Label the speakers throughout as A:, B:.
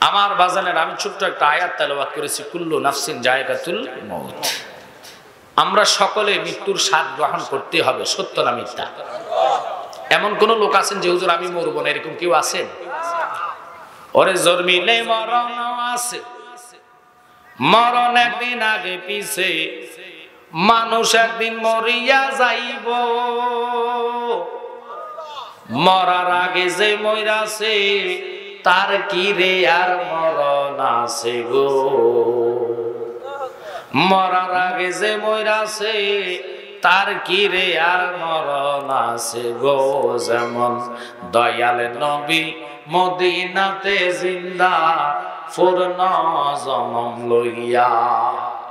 A: আমার বাজানের আমি ছোট্ট একটা আয়াত তেলাওয়াত করেছি, কুল্লু নাফসিন জায়গাতুল মউত। আমরা সকলে মৃত্যুর স্বাদ গ্রহণ করতে হবে, সত্য না মিথ্যা? এমন কোন লোক আছেন যে হুজুর আমি মরবো না, এরকম কেউ আছেন? ওরে জন্মিলে মরণ আছে, মরণ একদিন আগে পিছে, মানুষ একদিন মরিয়া যাইব, মরার আগে যে মইরাছে তার কি রে আর মরণ আছে গো, মরার আগে যে মইরাছে তার কি রে আর মরণ আছে গো। যেমন দয়াল নবী মদিনাতে জিন্দা পূর্ণ জনম লইয়া,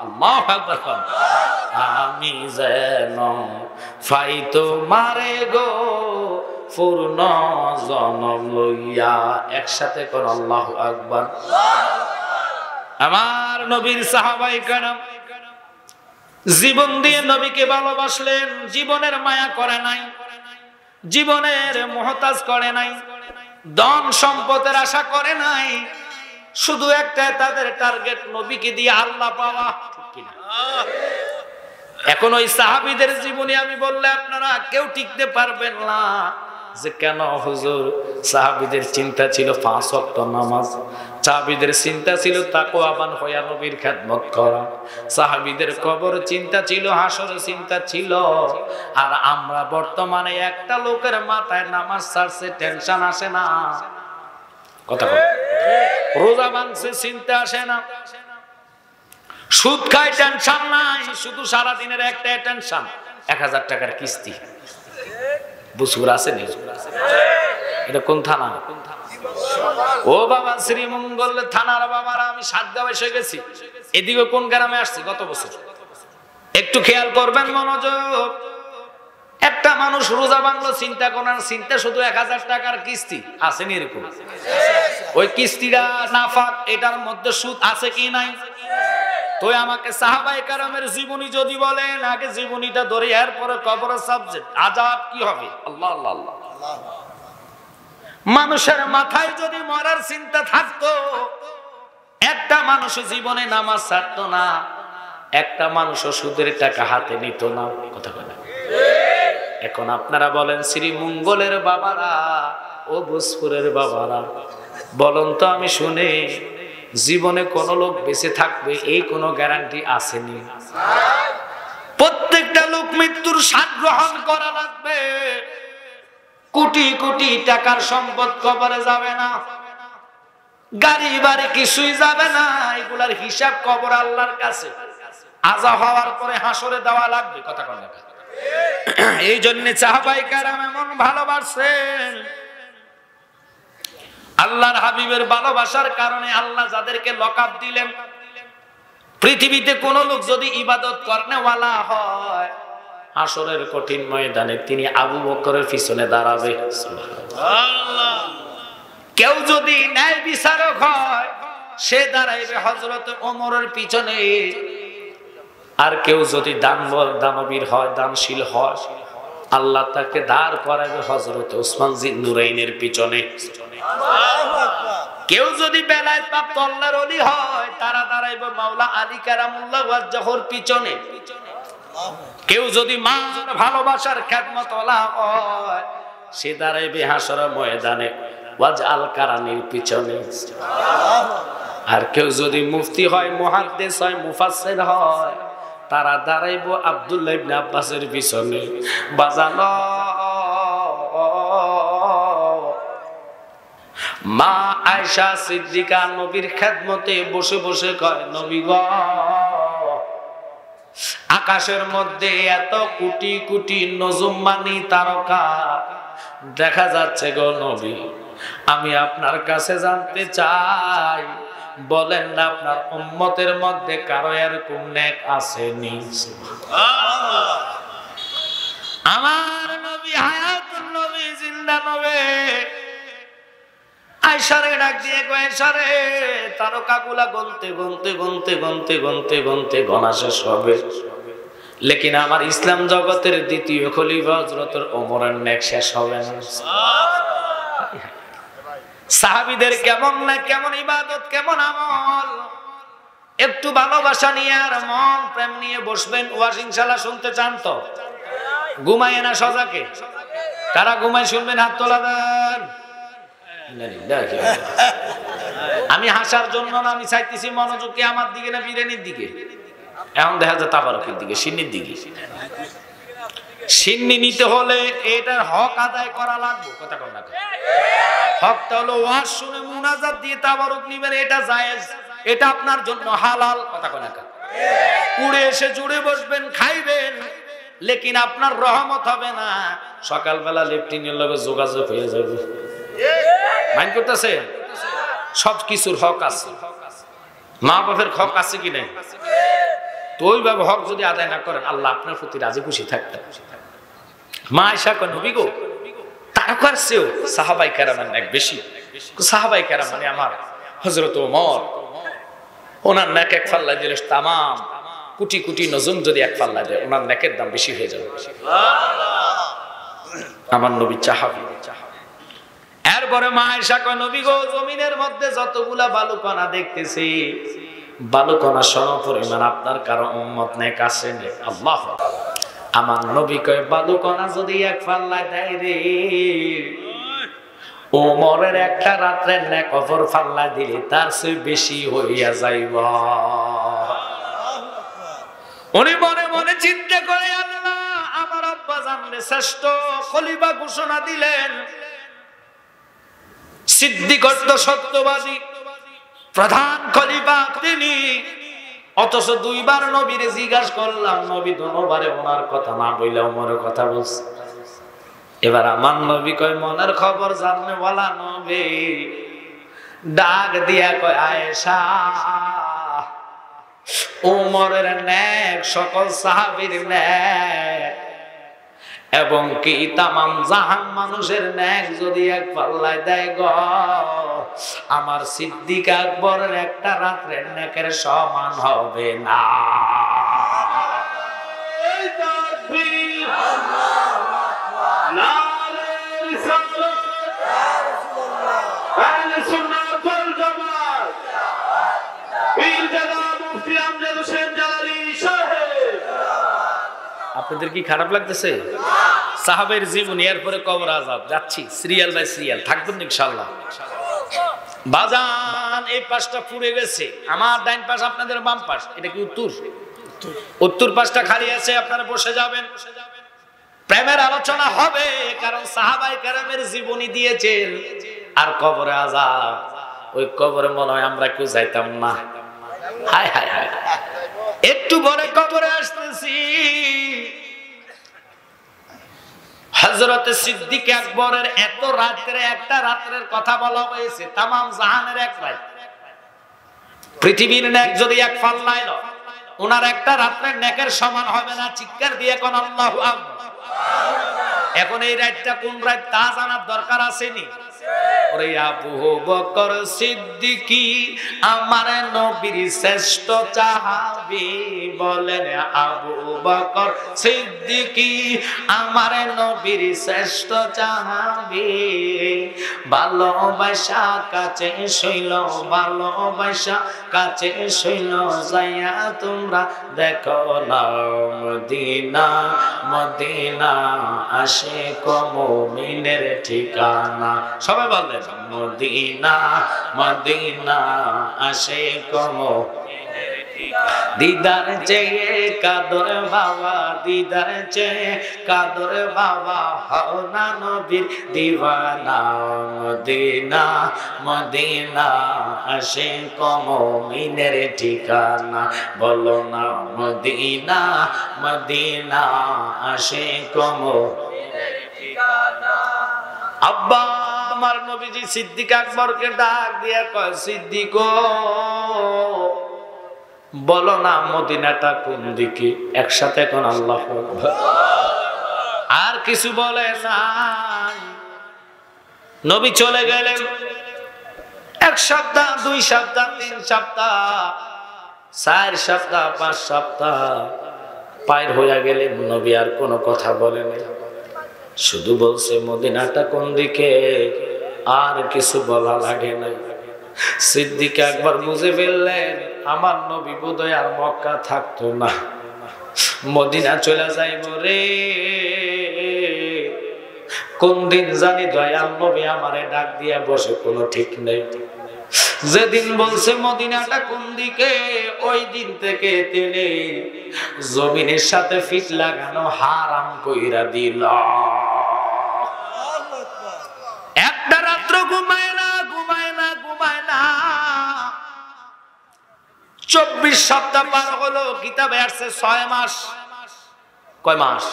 A: আল্লাহু আকবার, আমি যেন ফাইতো মারে গো পূর্ণ জনম লইয়া। একসাথে কোন আল্লাহু আকবার। আমার নবীর সাহাবায়ে কেরাম জীবন দিয়ে নবীকে ভালোবাসলেন, জীবনের মায়া করে নাই, জীবনের মুহতাজ করে নাই, ধন সম্পদের আশা করে নাই, শুধু একটা তাদের টার্গেট নবীকে দিয়ে আল্লাহ পাওয়া। এখন ওই সাহাবীদের জীবনে আমি বললে আপনারা কেউ টিকতে পারবেন না। যে কেন হুজুর? সাহাবীদের চিন্তা ছিল 5 ওয়াক্ত নামাজ, সাহাবীদের চিন্তা ছিল তাকওয়াবান হইয়া নবীর খেদমত করা, সাহাবীদের কবর চিন্তা ছিল, হাসর চিন্তা ছিল। আর আমরা বর্তমানে একটা লোকের মাথায় নামাজ ছাড়ছে টেনশন আসে না, কথা বল, রোজা ভাঙছে চিন্তা আসে না, সুদ খায় টেনশন নাই, শুধু সারা দিনের একটা টেনশন 1000 টাকার কিস্তি। বুঝুর আছে নি? এটা কোন থানা? ও বাবা শ্রীমঙ্গল থানার বাবারা, আমি সাতগাঁও এসে গেছি, এদিকে কোন গ্রামে আসছি গত বছর, একটু খেয়াল করবেন, মনোযোগ। একটা মানুষ রোজা ভাঙলো, চিন্তা করার চিন্তা শুধু 1000 টাকার কিস্তি, আসেনি এরকম? ওই কিস্তিটা নাফাক, এটার মধ্যে সুদ আছে কি নাই? তো আমাকে সাহাবায়ে কেরামের জীবনী যদি বলেন, আগে জীবনীটা ধরে এরপরে কবরের সাবজেক্ট আযাব কি হবে। আল্লাহ আল্লাহ আল্লাহ। মানুষের মাথায় যদি মরার চিন্তা থাকতো, একটা মানুষ জীবনে নামাজ ছাড়তো না, একটা মানুষ সুদের টাকা হাতে নিত না, কথা বলে। এখন আপনারা বলেন শ্রীমঙ্গলের বাবারা ও ভোজপুরের বাবারা, বলুন তো আমি শুনে, জীবনে কোন লোক বেঁচে থাকবে এই কোন গ্যারান্টি আসেনি? প্রত্যেকটা লোক মৃত্যুর স্বাদ গ্রহণ করা লাগবে। কোটি কোটি টাকার সম্পদ কবরে যাবে না, গাড়ি বাড়ি কিছুই যাবে না, এগুলার হিসাব কবর আল্লাহর কাছে, আযা হওয়ার পরে হাসরে দেওয়া লাগবে, কথা বল না। এই জন্য সাহাবায়ে কেরাম এমন ভালোবাসেন, আল্লাহর হাবিবের ভালোবাসার কারণে আল্লাহ যাদেরকে লকাব দিলেন, পৃথিবীতে কোন লোক যদি ইবাদত করনেওয়ালা হয়, হাসরের কঠিন ময়দানে তিনি আবু বকরের পিছনে দাঁড়াবে, সুবহানাল্লাহ। কেউ যদি ন্যায় বিচারক হয়, সে দাঁড়াইবে হযরত ওমরের পিছনে। আর কেউ যদি দানবীর হয়, দানশীল হয়, আল্লাহ তাকে দাঁড় করাবে হযরত ওসমান জিন্নুরাইনের পিছনে। কেউ যদি বেলায়েত প্রাপ্ত আল্লাহর ওলি হয়, তারা দাঁড়াইবে মাওলা আলী কারামুল্লাহ ওয়াজহুর পিছনে। কেউ যদি মার ভালোবাসার খেদমত ওয়ালা হয়, সে দাঁড়াইবে হাসরের ময়দানে ওয়াজ আল কারানির পিছনে। আর কেউ যদি মুফতি হয়, মুহাদ্দিস হয়, মুফাসসির হয়, তারা দাঁড়াইবো আব্দুল্লাহ ইবনে আব্বাসের পিছনে। বাজানো মা আয়েশা সিদ্দিকা নবীর খেদমতে বসে বসে কয়, নবী গো, আকাশের মধ্যে এত কোটি কোটি নজুম্মানি তারকা দেখা যাচ্ছে গো নবী, আমি আপনার কাছে জানতে চাই, বলেন না আপনার উম্মতের মধ্যে কারো এরকম নেক আসেনি? আমার নবী হায়াতুন নবী, জিন্দা নবী। আয়েশারে ডাক দিয়ে কয়, আয়েশা রে, তারকাগুলা গুনতে গুনতে গুনতে গুনতে গুনতে গুনতে গোনা শেষ হবে, লেকিন আমার ইসলাম জগতের দ্বিতীয় খলিফা হযরত ওমরের নেক শেষ হবে না। সাহাবীদের কেমন না কেমন ইবাদত, কেমন আমল, একটু ভালোবাসা নিয়ে আর মন প্রেম নিয়ে বসবেন। ওয়াজ ইনশাআল্লাহ শুনতে চান তো? ঘুমায় না সজাকে? কারা ঘুমায় শুনবেন হাত তোলা দেন। আমি হাসার জন্য না, আমি চাইতেছি মনোযোগ কি আমার দিকে না বিরিয়ানির দিকে? এখন দেখা যায় তাবারকের দিকে, সিন্নির দিকে। সিন্নি নিতে হলে এটার হক আদায় করা লাগবে। কথা কন না, হকটা হলো ওয়াজ শুনে মুনাজাত দিয়ে তাবারক নিবেন, এটা জায়েজ, এটা আপনার জন্য হালাল। কথা কন না, উড়ে এসে জুড়ে বসবেন, খাইবেন, লেকিন আপনার রহমত হবে না। সকালবেলা লেফটিনের লগে যোগাযোগ হয়ে যাবে। মাইন্ড করতেছে? সব কিছুর হক আছে, মা বাপের হক আছে কি নাই? তো ওইভাবে হক যদি আদায় না করেন, আল্লাহ আপনার প্রতি রাজি খুশি থাকতেন। মা আয়েশা কয়, নবী গো, তারকার চেয়েও সাহাবাই কেরামের নেক বেশি। সাহাবাই কেরাম মানে আমার হযরত ওমর, ওনার নেক এক পাল্লায় দিলে তামাম কোটি কোটি নজম যদি এক পাল্লায় দেয়, ওনার নেকের দাম বেশি হয়ে যাবে। আমার নবী চাহাবি। এরপরে মা আয়েশা কয়, নবী গো, জমিনের মধ্যে যতগুলা বালুকণা দেখতেছি, বালুকণা সমপরিমাণ আপনার কারো উম্মত নেক আছে। আল্লাহ, আমার নবী কয়, বালুকণা যদি এক পাল্লায় দেয় রে, ওমরের একটা রাত্রের নেক অপর পাল্লায় দিলে তার চেয়ে বেশি হইয়া যাইব। উনি মনে মনে চিন্তা করে, আল্লাহ আমার আব্বা জানলে শ্রেষ্ঠ খলিফা ঘোষণা দিলেন, সিদ্দিক অর্থ সত্যবাদী প্রধান খলিফা তিনি, অথচ দুইবার নবীর জিজ্ঞাসা করলাম, নবী দুবারে ওনার কথা না বইলে ওমরের কথা বলছে। এবার আমার নবী কয়, মনের খবর জানলে বলা নবী ডাক দিয়া কয়, আয়েশা, ওমরের নেক সকল সাহাবীর নেক এবং কি তামাম জাহান মানুষের নেক যদি এক পাল্লায় দেয় গো, আমার সিদ্দিক আকবরের একটা রাত্রের নেকের সমান হবে না। আপনাদের কি খারাপ লাগতেছে? সাহাবের জীবনী, এরপরে কবর আযাব, যাচ্ছি সিরিয়াল বাই সিরিয়াল, থাকবেন ইনশাআল্লাহ। বাজান এই পাশটা পুড়ে গেছে, আমার ডাইন পাশ, আপনাদের বাম পাশ। এটা কি উত্তর? উত্তর পাশটা খালি আছে, আপনারা বসে যাবেন। প্রেমের আলোচনা হবে, কারণ সাহাবাই কেরামের জীবনী দিয়েছেন। আর কবরে আযাব, ওই কবরে মনে হয় আমরা কেউ যাইতাম না। হায় হায় হায়, একটু পরে কবরে আসতেছি। হযরত সিদ্দিক আকবরের এত রাত্রে একটা রাত্রের কথা বলা হয়েছে, তামাম জাহানের এক রাত। পৃথিবীর নেক যদি এক পাল্লায় লো, ওনার একটা রাত্রের নেকের সমান হবে না। চিৎকার দিয়ে কোন আল্লাহু আকবার। এখন এই রাতটা কোন রাত তা জানার দরকার আসেনি? ওরে আবু বকর সিদ্দিকী আমার নবীর শ্রেষ্ঠ সাহাবী, বলেন আবু বকর সিদ্দিকী আমার নবীর শ্রেষ্ঠ সাহাবী। ভালোবাসা কাছে শৈল, ভালোবাসা কাছে শৈল, যাইয়া তোমরা দেখো না মদিনা, মদিনা আশিক মুমিনের ঠিকানা। সবাই বললেন মদিনা, মদিনা আশিক মুমিনের ঠিকানা। দিদার চেয়ে কাদর বাবা, দিদার চেয়ে কাদর বাবা, হও না নবীর দিওয়ানা। মদিনা, মদিনা আশিক মুমিনের ঠিকানা। বলো না মদিনা, মদিনা আশিক মুমিনের ঠিকানা। আব্বা আমার নবীজি সিদ্দিক আকবরকে ডাক দিয়া কয়, সিদ্দিক বলো না মদিনাটা কোন দিকে? একসাথে কোন আল্লাহু আকবার। আর কিছু বলে না। নবী চলে গেলেন। এক সপ্তাহ, 2 সপ্তাহ, 3 সপ্তাহ, 4 সপ্তাহ, 5 সপ্তাহ পার হয়ে গেলেন। নবী আর কোনো কথা বলেন, শুধু বলছে মদিনাটা কোন দিকে? আর কিছু বলা লাগে নাই। সিদ্দিক একবার বুঝে ফেললেন আমার নবী বোধহয় আর মক্কা থাকতো না, মদিনা চলে যাইব রে। কোন দিন জানি দয়াল নবী আমারে ডাক দিয়া বসে কোনো ঠিক নেই। যেদিন বলছে মদিনাটা কোন দিকে, ওই দিন থেকে তিনি জমিনের সাথে ফিট লাগানো হারাম কইরা দিল। একটা রাত্র ঘুমায় না, ঘুমায় না, ঘুমায় না। 24 সপ্তাহ পার হলো, কিতাবে আসছে 6 মাস। কয় মাস?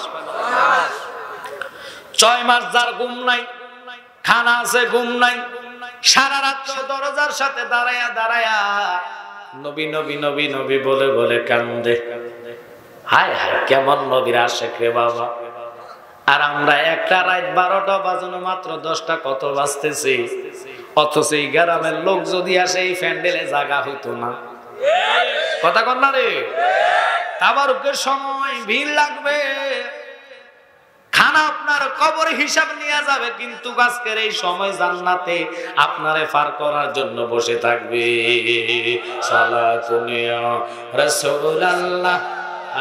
A: 6 মাস যার ঘুম নাই, খানা আছে ঘুম নাই, সারা রাত দরজার সাথে দাঁড়ায়া দাঁড়ায়া নবী নবী নবী নবী বলে বলে কান্দে। হায় হায় কেমন নবীর আশেক রে বাবা। আর আমরা একটা রাত 12টা বাজানো মাত্র 10টা কত বাজতেছি, অথচ এই গ্রামের লোক যদি আসে এই প্যান্ডেলে জায়গা হইতো না। কথা কন না রে? তাবারুকের সময় ভিড় লাগবে, খানা আপনার কবর হিসাব নিয়ে যাবে, কিন্তু আজকের এই সময় জান্নাতে আপনারে পার করার জন্য বসে থাকবে। সালাতুন ইয়া রাসূলুল্লাহ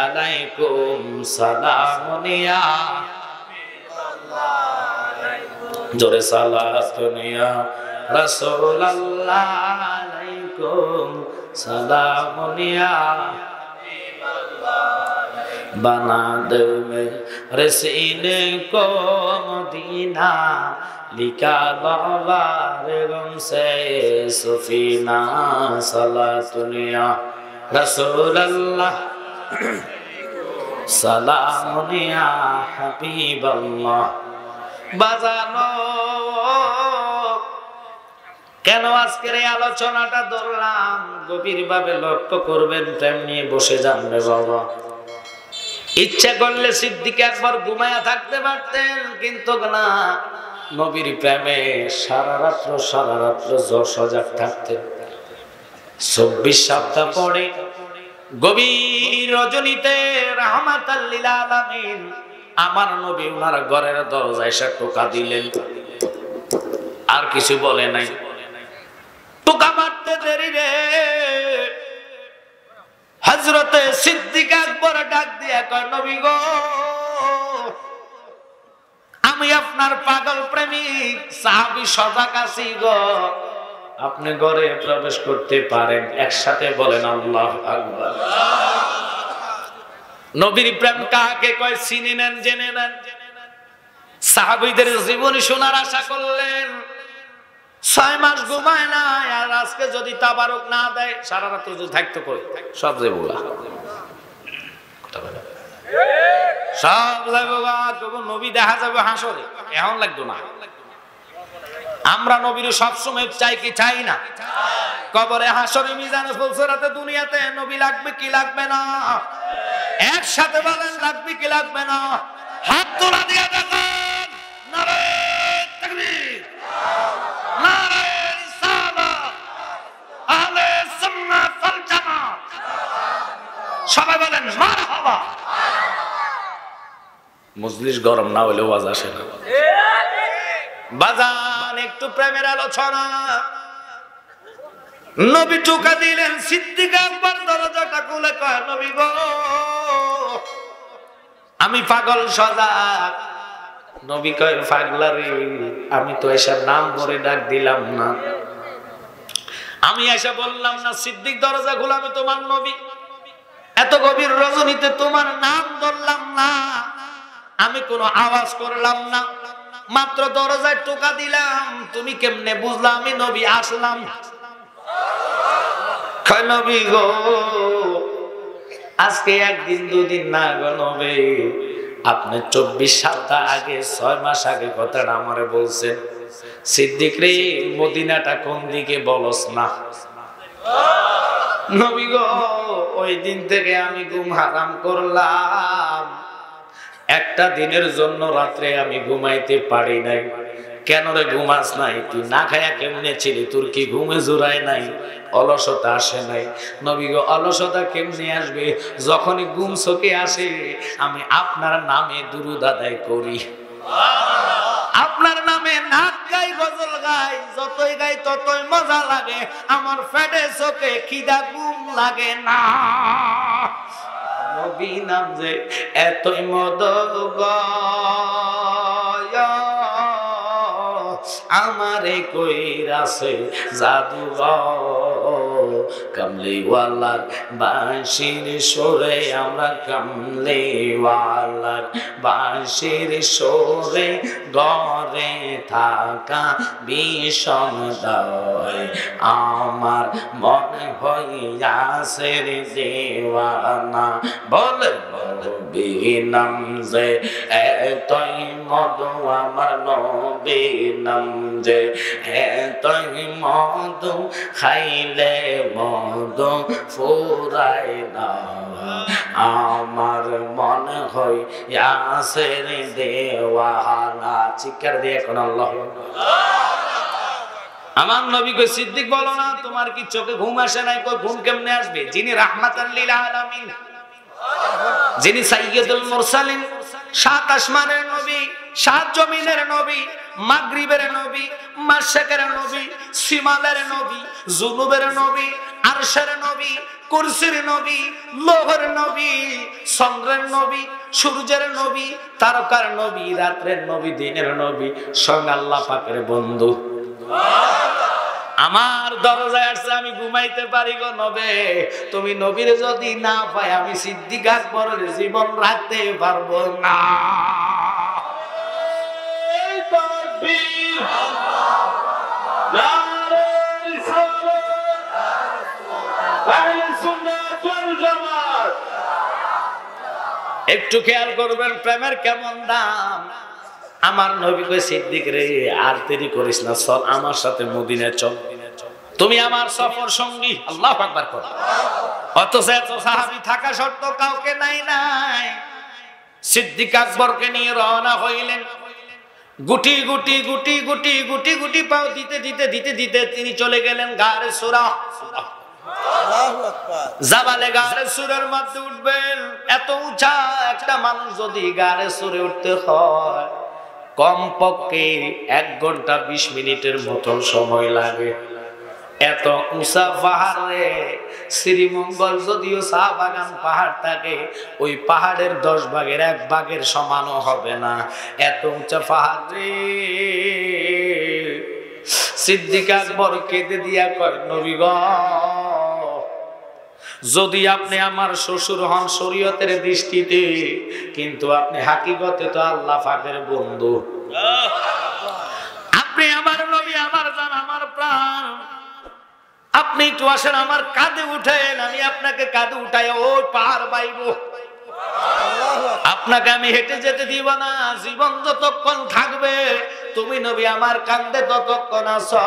A: আলাইকুম সালামুন ইয়া জোরে সালাতুন ইয়া রাসূলুল্লাহ আলাইকুম সালামুন ইয়া बना दे मेरे सीने को मदीना, लिखा बाबारे गम से सुफीना। सलातुन या रसूल अल्लाह सलामुन या हबीब अल्लाह। বাজানো কেন আজকের এই আলোচনাটা ধরলাম, গভীরভাবে লক্ষ্য করবেন, তেমনি বসে যাবে বাবা। ইচ্ছা করলে সিদ্দিক একবার ঘুমায়া থাকতে পারতেন, কিন্তু না, নবীর প্রেমে সারা রাত্র সজাগ থাকতেন। 24 সপ্তাহ পরে গভীর রজনীতে রাহমাতাল লিল আলামিন আমার নবী ওনার ঘরের দরজায় এসে টোকা দিলেন। আর কিছু বলে নাই। টোকা মারতে দেরি রে, হযরতে সিদ্দিক আকবর ডাক দিয়া কয় নবী গো, আমি আপনার পাগল প্রেমিক সাহাবী সজাগ আছি গো, আপনি ঘরে প্রবেশ করতে পারেন। একসাথে বলেন আল্লাহু আকবার। নবীর প্রেম কাকে কয় চিনে নেন, জেনে নেন। সাহাবীদের জীবনী শোনার আশা করলেন, 6 মাস ঘুমায় না, আর আজকে যদি তাবারক না দেয় সারা রাত যদি থাকতো কই সব যে বলা সব যাইবো, তবু নবী দেখা যাবে হাসরে, এখন লাগতো না। আমরা নবীর সবসময় চাই কি চাই না? কবরে, হাসরে, মিজানে, ফুলসিরাতে, দুনিয়াতে নবী লাগবে কি লাগবে না? একসাথে বলেন লাগবে কি লাগবে না? হাত তোলা দিয়ে দেখেন, নারে তাকবীর, নারে রিসালাত, আহলে সুন্নাত ওয়াল জামাত, সবাই বলেন মারহাবা। মজলিস গরম না হলে ওয়াজ আসে না। বাজান একটু প্রেমের আলোচনা। নবী টোকা দিলেন, সিদ্দিক আকবর দরজাটা খুলে কয় নবী গো, আমি পাগল সজাগ। নবী কয় পাগলারে, আমি তো এসব নাম ধরে ডাক দিলাম না, আমি এসে বললাম না সিদ্দিক দরজা খুলে, আমি তোমার নবী, এত গভীর রজনীতে তোমার নাম ধরলাম না, আমি কোনো আওয়াজ করলাম না, মাত্র দরজায় টোকা দিলাম, তুমি কেমনে বুঝলা আমি নবী আসলাম? কয় নবী গো, আজকে একদিন দুদিন না গো নবী, আপনি 24 সপ্তাহ আগে 6 মাস আগে কথাটা আমারে বলছেন, সিদ্দিক রে মদিনাটা কোন দিকে বলস না। নবী গো, ওই দিন থেকে আমি ঘুম হারাম করলাম, একটা দিনের জন্য রাত্রে আমি ঘুমাইতে পারি নাই। কেন রে ঘুমাস নাই? তুই না খায়া কেমনে ছিলি? তোর কি ঘুমে জোড়ায় নাই? অলসতা আসে নাই? নবী গো, অলসতা কেমনে আসবে? যখনই ঘুম চোখে আসে আমি আপনার নামে দুরূদ আদায় করি, আপনার নামে নাচ গাই, গজল গাই, যতই গাই ততই মজা লাগে, আমার পেটে চোখে খিদা ঘুম লাগে না। নবী নাম যে এতই মধুর আমারে কইরাছে জাদু কামলিওয়ালার বাঁশির সুরে আমরা কামলিওয়ালার বাঁশির সুরে ঘরে থাকা বিষম দয় আমার মনে হইয়াছে রে দেওয়ানা। বলে বিনাম যে এতই মধু আমার নবী নাম যে এতই মধু খাইলে মধু ফুরায় না আমার মনে হইয়াছে রে দেওয়ানা। চিৎকার দিয়ে এখন আল্লাহ। আমার নবী কই সিদ্দিক বলো না তোমার কি চোখে ঘুম আসে নাই? কই ঘুম কেমনে আসবে? যিনি রাহমাতাল লিল আলামিন, যিনি সাইয়্যিদুল মুরসালিন, সাত আসমানের নবী, সাত জমিনের নবী, মাগরিবের নবী, মাশরিকের নবী, শিমালের নবী, জুনুবের নবী, আরশের নবী, কুরসির নবী, লোহের নবী, চন্দ্রের নবী, সূর্যের নবী, তারকার নবী, রাতের নবী, দিনের নবী, স্বয়ং আল্লাহ পাকের বন্ধু। আমার দরজায় আসছে, আমি ঘুমাইতে পারি গো নবে। তুমি নবীর যদি না পাই আমি সিদ্দিক আকবরের জীবন রাখতে পারবো না। একটু খেয়াল করবেন প্রেমের কেমন দাম। আমার নবী কই সিদ্দিক রে আর দেরি করিস না, চল আমার সাথে মদিনায় চল, তুমি আমার সফর সঙ্গী। আল্লাহু আকবার কর। অথচ এত সাহাবী থাকা সত্ত্বেও কাউকে নাই নাই। সিদ্দিক আকবরকে নিয়ে রওনা হইলেন। গুটি গুটি গুটি গুটি গুটি গুটি পাও দিতে দিতে দিতে দিতে তিনি চলে গেলেন গারে সুরা। জাবালে গারে সুরের মধ্যে উঠবেন। এত উঁচা একটা মানুষ যদি গারে সুরে উঠতে হয় কমপক্ষে 1 ঘন্টা 20 মিনিটের মতন সময় লাগে। এত উঁচা পাহাড়ে শ্রীমঙ্গল যদিও চা বাগান পাহাড় থাকে, ওই পাহাড়ের 10 ভাগের 1 ভাগের সমানও হবে না। এত উঁচা পাহাড়ে সিদ্দিক আকবর কেঁদে দিয়া কয় নবী গো, যদি আপনি আমার শ্বশুর হন শরীয়তের দৃষ্টিতে, কিন্তু আপনি হাকিকতে তো আল্লাহ পাকের বন্ধু। আপনি আমার নবী, আমার জান, আমার প্রাণ। আপনি একটু আসেন আমার কাঁধে উঠেন, আমি আপনাকে কাঁধে উঠাই ওই পাহাড় বাইব। আপনাকে আমি হেঁটে যেতে দিব না, জীবন যতক্ষণ থাকবে তুমি নবী আমার কাঁধে ততক্ষণ আছো।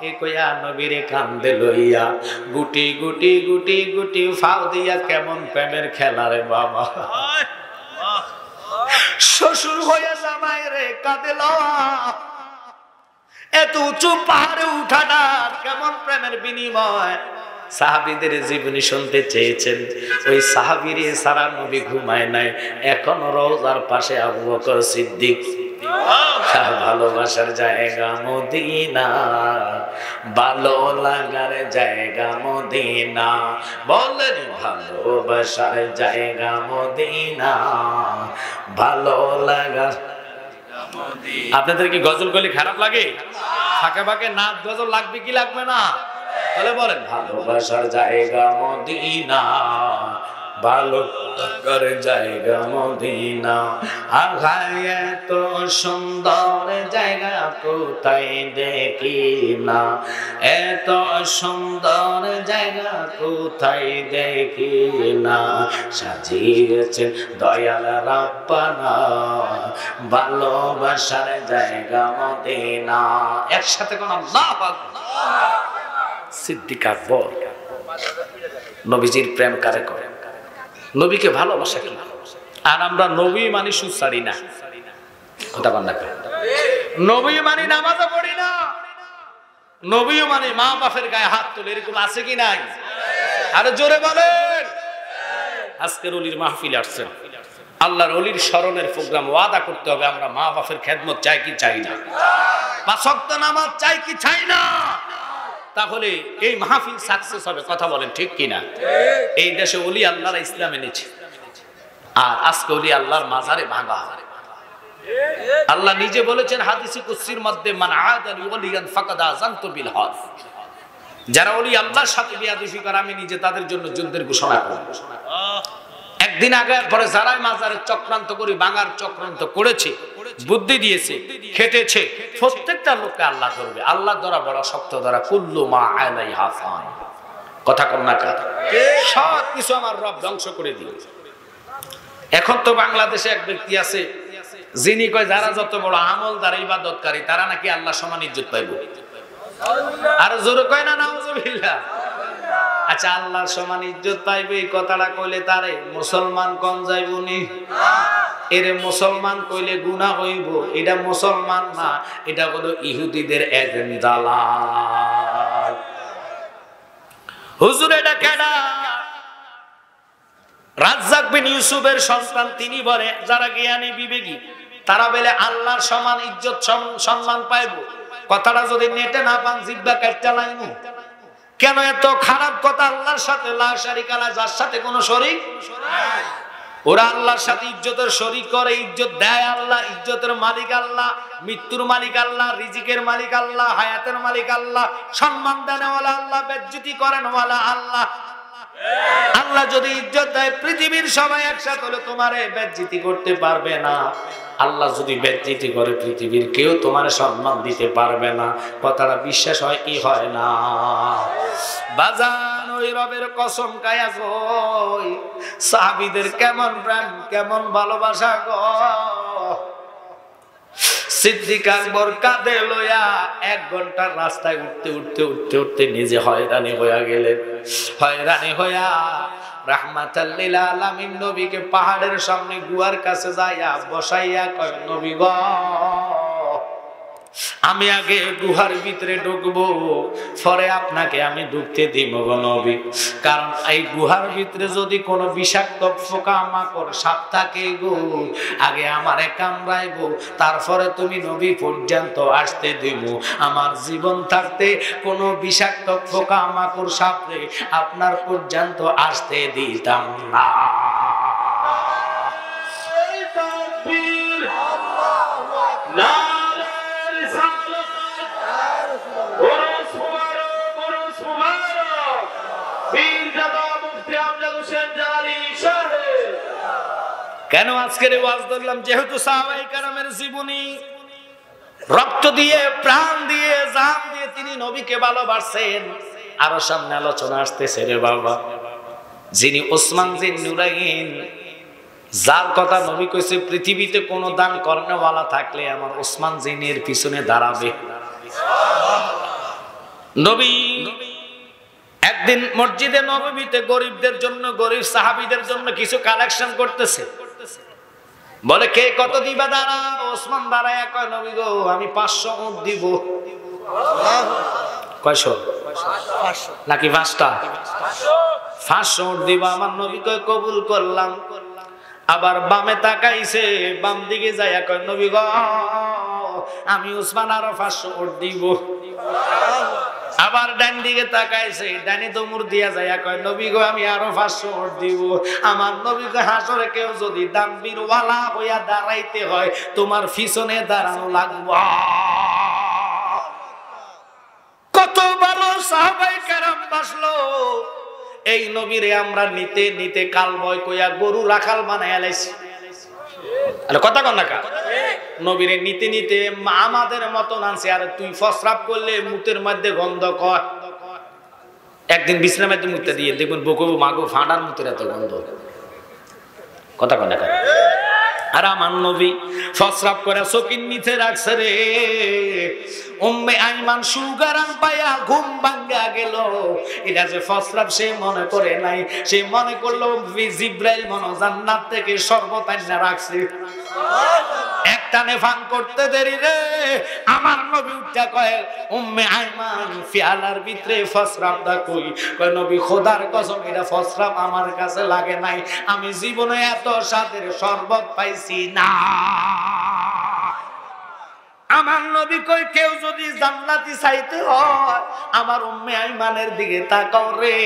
A: এ কইয়া নবীরে কান্দে লইয়া গুটি গুটি গুটি গুটি ফাও দিয়া কেমন প্রেমের খেলা রে বাবা। শ্বশুর হয়ে জামাই রে কাঁদে লওয়া, এত উঁচু পাহাড়ে উঠাটা কেমন প্রেমের বিনিময়। সাহাবীদের জীবনী শুনতে চেয়েছেন, ওই সাহাবীরে সারা নবী ঘুমায় নাই। এখন রওজার পাশে আবু বকর সিদ্দিক। ভালোবাসার জায়গা মদিনা, ভালো লাগার জায়গা মদিনা। বলেন ভালোবাসার জায়গা মদিনা, ভালো লাগার। আপনাদের কি গজল করলে খারাপ লাগে? ফাঁকে ফাঁকে নাচ গজল লাগবে কি লাগবে না? তাহলে বলেন ভালোবাসার জায়গা মদিনা, ভালো লাগার জায়গা মদিনা। আগায় এত সুন্দর জায়গা কোথায় দেখি না, এত সুন্দর জায়গা কোথায় দেখি না। সাজিয়েছেন দয়াল রাব্বানা, ভালোবাসার জায়গা মদিনা। একসাথে কোন আল্লাহু আকবার। সিদ্দিক আকবর নবীজির প্রেম কারে করে, নবীকে ভালোবাসা কি। আর আমরা নবী মানি সুদ ছাড়ি না, কথা বল না। নবী মানি নামাজও পড়ি না, নবী মানি মা বাপের গায়ে হাত তুলে, এরকম আছে কি নাই? আরে জোরে বলেন। আজকের ওলির মাহফিল আসছেন, আল্লাহর ওলির স্মরণের প্রোগ্রাম, ওয়াদা করতে হবে আমরা মা বাপের খেদমত চাই কি চাই না? পাঁচ ওয়াক্ত নামাজ চাই কি চাই না, তাহলে এই মাহফিল সাকসেস হবে। কথা বলেন ঠিক কিনা? এই দেশে ওলি আল্লাহরা ইসলাম এনেছে, আর আজকে ওলি আল্লাহর মাজারে ভাঙা। আল্লাহ নিজে বলেছেন হাদিসে কুদসির মধ্যে, মান আদালি ওলিয়ান ফাকাদ আযানতু বিল হরব, যারা ওলি আল্লাহর সাথে বেয়াদবি করে আমি নিজে তাদের জন্য যুদ্ধের ঘোষণা করি। একদিন আগে পরে যারাই মাজারের চক্রান্ত করে ভাঙার চক্রান্ত করেছে, বুদ্ধি দিয়েছে, খেটেছে, প্রত্যেকটা লোককে আল্লাহ ধরবে। আল্লাহ ধরা বড় শক্ত ধরা, কুল্লু মা আলাইহা ফান। কথা কর না কার? সব কিছু আমার রব ধ্বংস করে দিয়েছে। এখন তো বাংলাদেশে এক ব্যক্তি আছে যিনি কয় যারা যত বড় আমলদার ইবাদতকারী তারা নাকি আল্লাহ সমান ইজ্জত পাইব। আর জোরে কয় না নাউজুবিল্লাহ। আচ্ছা, আল্লাহর সমান ইজ্জত পাইবে এই কথাটা কইলে তারে মুসলমান কোন যাইবনি? এরে মুসলমান কইলে গুনাহ হইব। এটা মুসলমান না, এটা হলো ইহুদিদের এজেন্ডা। হুজুর এটা কেডা? রাজ্জাক বিন ইউসুফের সন্তান। তিনি বলে যারা জ্ঞানী বিবেকী তারা বলে আল্লাহর সমান ইজ্জত সম্মান পাইব। কথাটা যদি নেটে না পান জিব্বা কাটতে লাইমু। কেন এত খারাপ কথা আল্লাহর সাথে? লা শারিকা লাহু, যার সাথে কোনো শরীক নাই। ওরা আল্লাহর সাথে ইজ্জতের শরীক করে। ইজ্জত দেয় আল্লাহ, ইজ্জতের মালিক আল্লাহ, মৃত্যুর মালিক আল্লাহ, রিজিকের মালিক আল্লাহ, হায়াতের মালিক আল্লাহ, সম্মান দেনওয়ালা আল্লাহ, বেজ্জতি করেনওয়ালা আল্লাহ। আল্লাহ যদি ইজ্জত দেয় পৃথিবীর সবাই একসাথে হলে তোমারে বেজ্জতি করতে পারবে না। আল্লাহ যদি বেজ্জতি করে পৃথিবীর কেউ তোমার সম্মান দিতে পারবে না। কথাটা বিশ্বাস হয় কি হয় না? বাজান ওই রবের কসম খায়া কই, সাহাবীদের কেমন প্রেম, কেমন ভালোবাসা গো। সিদ্দিক আকবর কাঁধে লইয়া 1 ঘন্টার রাস্তায় উঠতে নিজে হয়রানি হইয়া গেলেন। হয়রানি হইয়া রাহমাতাল লিল আলামিন নবীকে পাহাড়ের সামনে গুহার কাছে যাইয়া বসাইয়া কয়, নবী গো আমি আগে গুহার ভিতরে ঢুকবো, পরে আপনাকে আমি ঢুকতে দিব গো নবী। কারণ এই গুহার ভিতরে যদি কোনো বিষাক্ত পোকা মাকড় সাপ থাকে গো, আগে আমারে কামড়াইব, তারপরে তুমি নবী পর্যন্ত আসতে দিব। আমার জীবন থাকতে কোনো বিষাক্ত পোকা মাকড় সাপরে আপনার পর্যন্ত আসতে দিতাম না। কেন আজকের ওয়াজ ধরলাম? যেহেতু সাহাবায়ে কেরামের জীবনী রক্ত দিয়ে, প্রাণ দিয়ে, জান দিয়ে তিনি নবীকে ভালোবাসেন। আরো সামনে আলোচনা আসতেছে রে বাবা। যিনি ওসমান জিন নুরাইন, যার কথা নবী কইছে পৃথিবীতে কোনো দান কর্নেওয়ালা থাকলে আমার ওসমান জিনের পিছনে দাঁড়াবে। নবী একদিন মসজিদে নববীতে গরিবদের জন্য, গরিব সাহাবীদের জন্য কিছু কালেকশন করতেছে। বলে কে কত দিবা? দাঁড়া। ওসমান দাঁড়ায় কয়, নবী গো আমি 500 উট দিব। কয়শো নাকি 5টা? 500 উট দিব। আমার নবী কয় কবুল করলাম। আবার বামে তাকাইছে, বাম দিকে যাইয়া কয়, নবী গো আমি ওসমান আরো 500 উট দিব। আবার ডান দিকে তাকাইছে, ডানি দমুর দিয়া যাইয়া কয়, নবী গো আমি আরো 500 উট দিব। আমার নবী কয় হাসরে কেউ যদি দাম্বির ওয়ালা হইয়া দাঁড়াইতে হয় তোমার পিছনে দাঁড়ানো লাগবে। কত ভালো সাহাবায়ে কেরাম বাসলো। এই নবীরে আমরা নিতে নিতে কাল বয় কইয়া গরু রাখাল বানাইয়া লাইছি। আরে কথা কন না কা? নবীরে নিতে নিতে আমাদের মতন আনছে। আর তুই ফসরাপ করলে মুতের মধ্যে গন্ধ কয়। একদিন বিছনার মধ্যে মুতে দিয়ে দেখবেন বকবু মাগো ফাঁড়ার মুতের এত গন্ধ। কথা কন না কা? আর আমার নবী ফসরাপ করে চকির নিচে রাখছে রে। উম্মে আইমান সুগারান পায়া ঘুম ভাঙ্গা গেল। এটা যে ফসরাপ সে মনে করে নাই, সে মনে করলো জিব্রাইল মনে জান্নাত থেকে শরবত আইনা রাখছে। একটানে ফান করতে দেরি রে, আমার নবী উঠা কয়, উম্মে আইমান ফিয়ালার ভিতরে ফসরাপটা কই? কয় নবী খোদার কসম এটা ফসরাপ আমার কাছে লাগে নাই, আমি জীবনে এত স্বাদের শরবত পাইছি না। আমার আমার নবী কই কেউ যদি জান্নাতি চাইতে হয় আমার উম্মে আইমানের দিকে তাকাও রে।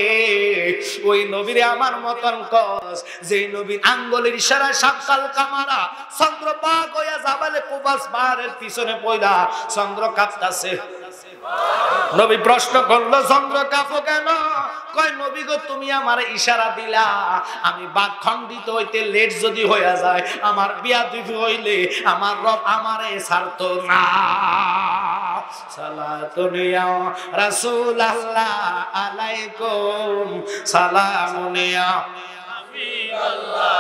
A: ওই নবীরে আমার মতন কস যে নবীর আঙ্গুলের ইশারায় সাক্কাল কামারা চন্দ্র পাক হইয়া জাবালে কুবাস পাহাড়ের পিছনে পয়লা চন্দ্র কাঁপতাছে। নবী প্রশ্ন করলো চন্দ্র কাঁপো কেন? কয় নবী গো তুমি আমার ইশারা দিলা, আমি বাক খণ্ডিত হইতে লেট যদি হইয়া যায় আমার বিয়াদবি হইলে আমার রব আমারে ছাড়তো না। সালাতুন ইয়া রাসূলুল্লাহ আলাইকুম সালামুন ইয়া হাবিবাল্লাহ।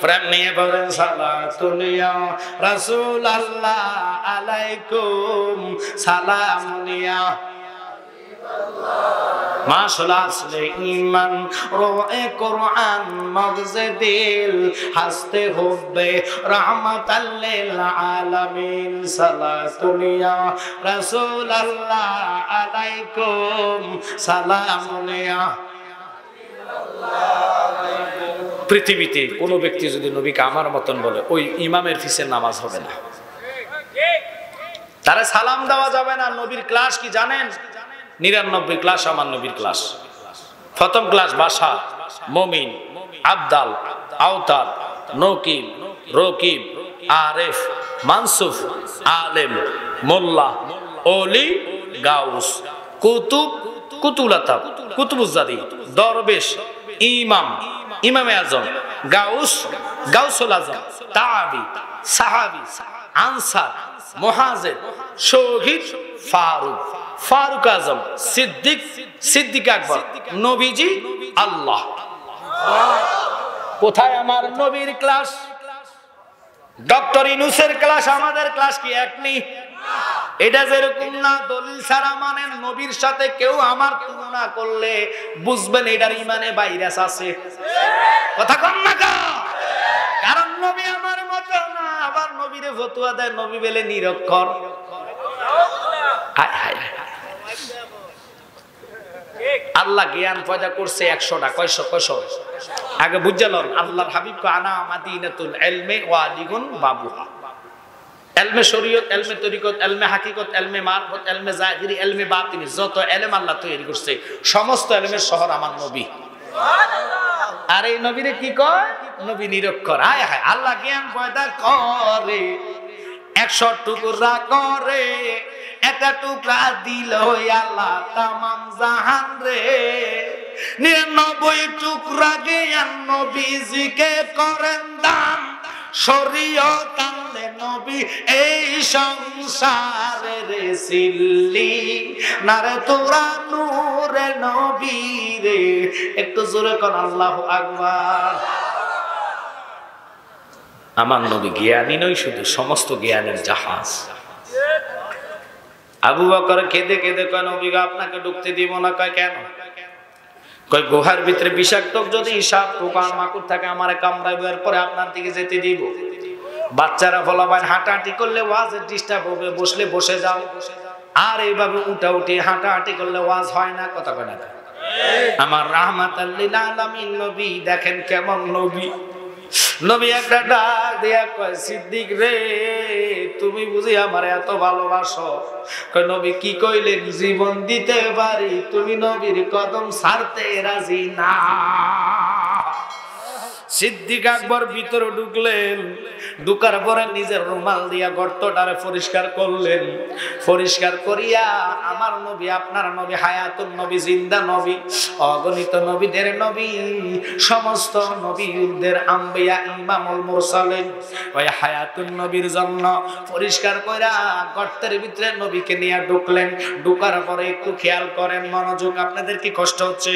A: প্রেম নিয়ে বলেন সালাতুন ইয়া রাসূলুল্লাহ আলাইকুম সালামুন ইয়া মাশাআল্লাহ। আসলে ঈমান রোয়ে কোরআন মগজে দিল হাসতে হবে রহমাতাল লিল আলামিন। সালাতুন ইয়া রাসূলুল্লাহ আলাইকুম সালামুন ইয়া হাবিবাল্লাহ। পৃথিবীতে কোনো ব্যক্তি যদি নবীকে আমার মতন বলে ওই ইমামের ফিসের নামাজ হবে না, তারে সালাম দেওয়া যাবে না। নবীর ক্লাস কি জানেন? 99 ক্লাস আমার নবীর ক্লাস। প্রথম ক্লাস ভাষা, মুমিন, আবদাল, আওতার, নকিব, রকিব, আরেফ, মানসুফ, আলেম, মোল্লা, ওলি, গাউস, কুতুব, কুতুলাতাব, কুতুবুজ্জাদি, দরবেশ, ইমাম, ইমামে আজম, গাউস, গাউসুল আজম, তাবি, সাহাবি, আনসার, মুহাজির, শহীদ, ফারুক, ফারুক আজম, সিদ্দিক, সিদ্দিক আকবর, নবীজি, আল্লাহ। কোথায় আমার নবীর ক্লাস? ডক্টর ইউনূসের ক্লাস আমাদের ক্লাস কি এক নেই? এটা যেরকম না দলিল ছাড়া মানেন নবীর সাথে কেউ আমার তুলনা করলে বুঝবেন এটার ইমানে ভাইরাস আছে। কথা কম না কা? কারণ নবী আমার মতো না। আবার নবীরে ফতোয়া দেয় নবী বলে নিরক্ষর। আল্লাহ জ্ঞান পয়দা করছে 100টা। কয়শো? আগে বুঝালেন আল্লাহর হাবিব আনা মাদিনাতুল ইলমি ওয়া আলিগুন বাবুহা। ইলমে শরীয়ত, ইলমে তরিকত, ইলমে হাকিকত, ইলমে মারফত, ইলমে জাহিরি, ইলমে বাতিনি, যত ইলম আল্লাহ তৈরি করছে সমস্ত ইলমের শহর আমার নবী। সুবহানাল্লাহ। আর এই নবীরে কি কয়? নবী নিরক্ষর। হায় হায়, আল্লাহ জ্ঞান পয়দা করে 100 টুকরা করে, একটা টুকরা দিল আল্লাহ তামাম জাহান রে। 99 টুকরা জ্ঞান নবীজিকে করেন দান, শরীয়ত আনলে নবী এই সংসারের সিল্লি নারে তোরা নূরে নবী রে। একটু জোরে কোন আল্লাহু আকবার। আমার নবী জ্ঞানী নয় শুধু, সমস্ত জ্ঞানের জাহাজ। আবু বকর কেঁদে কেঁদে কয় নবী গো আপনাকে ঢুকতে দিব না। কয় কেন? কয় গুহার ভিতরে বিষাক্ত যদি সাপ পোকার মাকড় থাকে আমারে কামড়াইবে, এরপরে আপনার দিকে যেতে দিব। বাচ্চারা ফলাবান হাঁটাহাঁটি করলে ওয়াজের ডিস্টার্ব হবে, বসলে বসে যাও। আর এইভাবে উঠা উঠি হাঁটাহাঁটি করলে ওয়াজ হয় না। কথা কয় না? আমার রাহমাতাল লিল আলামিন নবী দেখেন কেমন নবী। নবী একটা ডাক দিয়া কয় সিদ্দিক রে তুমি বুঝি আমার এত ভালোবাসো? কয় নবী কি কইলেন? জীবন দিতে পারি, তুমি নবীর কদম ছাড়তে রাজি না। সিদ্দিক আকবর ভিতরে ঢুকলেন। ঢুকার পরে নিজের রুমাল দিয়া গর্তটারে পরিষ্কার করলেন। পরিষ্কার করিয়া আমার নবী, আপনার নবী, হায়াতুন নবী, জিন্দা নবী, অগণিত নবীদের নবী, সমস্ত নবীদের আম্বিয়া, ইমামুল মুরসালিন, ওই হায়াতুন নবীর জন্য পরিষ্কার কইরা গর্তের ভিতরে নবীকে নিয়ে ঢুকলেন। ঢুকার পরে একটু খেয়াল করেন, মনোযোগ, আপনাদের কি কষ্ট হচ্ছে?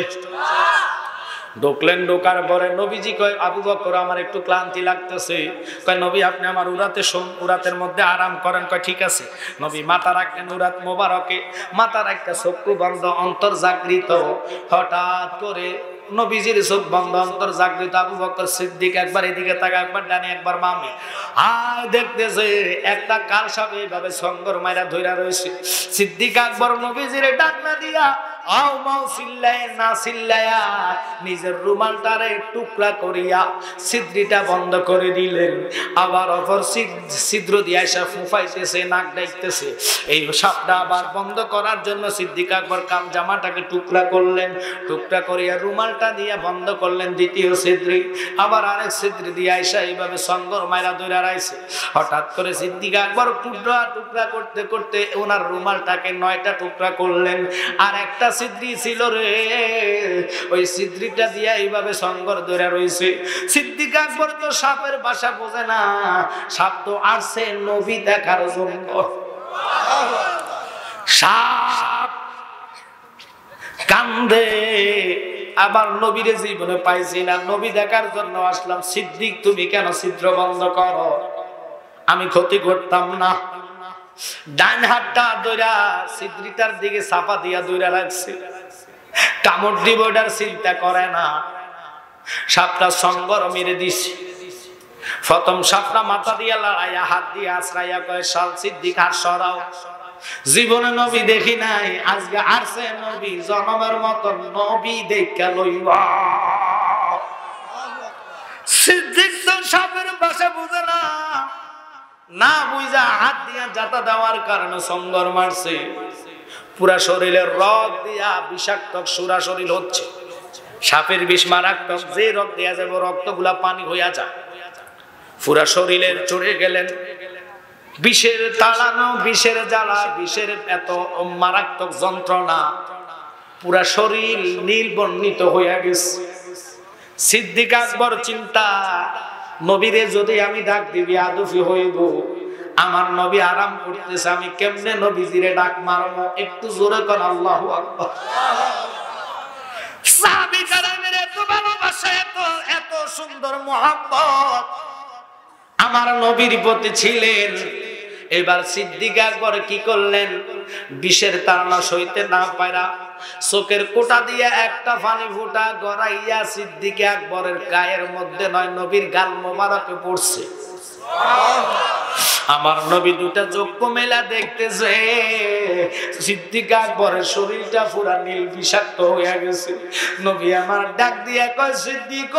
A: ঢুকলেন। ঢোকার পরে নবীজি কয় আবু বকর আমার একটু ক্লান্তি লাগতেছে। কয় নবী আপনি আমার উরাতে শোন, উরাতের মধ্যে আরাম করেন। কয় ঠিক আছে। নবী মাথা রাখলেন উরাত মোবারকে, মাথা রাখতে চক্ষু বন্ধ, অন্তর জাগৃত। হঠাৎ করে নবীজির চোখ বন্ধ, অন্তর জাগৃত। আবু বকর সিদ্দিক একবার এদিকে তাকা, একবার ডানে, একবার বামে। আর দেখতেছে একটা কাল সাপ এইভাবে সঙ্গর মাইরা ধইরা রয়েছে। সিদ্দিক আকবর নবীজির ডাক না দিয়া আও মাও চিল্লায় না চিল্লায়া নিজের রুমালটারে টুকরা করিয়া ছিদ্রিটা বন্ধ করে দিলেন। আবার অপর ছিদ্র দিয়ে এসে ফুফাইতেছে, নাক ডাকতেছে। এই সাপটা আবার বন্ধ করার জন্য সিদ্দিক আকবর জামাটাকে টুকরা করলেন, টুকরা করিয়া রুমালটা দিয়ে বন্ধ করলেন দ্বিতীয় ছিদ্রি। আবার আরেক ছিদ্রি দিয়ে এসে এইভাবে সঙ্গর মাইরা দৌড়া রাইছে। হঠাৎ করে সিদ্দিক আকবর টুকরা টুকরা করতে করতে ওনার রুমালটাকে 9টা টুকরা করলেন। আর একটা ছিদ্রি ছিল রে, ওই ছিদ্রিটা দিয়া এইভাবে সঙ্গর দৌড়া রইছে। সিদ্দিক আকবর তো সাপের ভাষা বোঝে না, সাপ তো আসছে নবী দেখার জন্য। সাপ কান্দে, আবার নবীর জীবনে পাইছি না, নবী দেখার জন্য আসলাম। সিদ্দিক তুমি কেন ছিদ্র বন্ধ করো? আমি ক্ষতি করতাম না। ডান হাতটা দইরা ছিদ্রিটার দিকে চাপা দিয়া দইরা রাখছে, কামড় দিব ওটার চিন্তা করে না। সাপটা সঙ্গর মেরে দিছে। প্রথম সাপটা মাথা দিয়া লড়াইয়া হাত দিয়ে আশ্রাইয়া কয় শাল সিদ্দিক হাত সরাও। জীবনে নবী দেখি নাই, আজকে আসছে নবী, জনমের মতো নবী দেখা লইবা। সিদ্দিক তো সাপের ভাষা বুঝে না, না বুঝা হাত দিয়া জাতা দেওয়ার কারণে সঙ্গর মারছে। পুরা শরীরের রক্ত দিয়া বিষাক্ত সুরা শরীর হচ্ছে। সাপের বিষ মারাত্মক, যে রক্ত দেয়া যাবে রক্তগুলা পানি হইয়া যায়। পুরা শরীরের চড়ে গেলেন, বিষের তাড়ানো, বিষের জ্বালা, বিষের এত মারাত্মক যন্ত্রণা, পুরা শরীর নীল বর্ণিত হইয়া গেছে। সিদ্দিক আকবর চিন্তা, নবীরে যদি আমি ডাক দিবি আদফি হইব, আমার নবী আরাম করতেছে, আমি কেমনে নবীজিরে ডাক মারবো? একটু জোরে কর আল্লাহু আকবার। সাহাবী কারামের এত ভালোবাসা, এত এত সুন্দর মোহাব্বত আমার নবীর প্রতি ছিলেন। এবার সিদ্দিক আকবর কি করলেন? বিষের তাড়না সইতে না পারা চোখের কোটা দিয়ে একটা পানি ফুটা গড়াইয়া সিদ্দিক আকবরের গায়ের মধ্যে নয়, নবীর গাল মোবারকে পড়ছে। আমার নবী দুটা চক্ষু মেলা দেখতেছে, সিদ্দিক আকবরের শরীরটা পুরা নীল বিষাক্ত হয়ে গেছে। নবী আমার ডাক দিয়া কয়, সিদ্দিক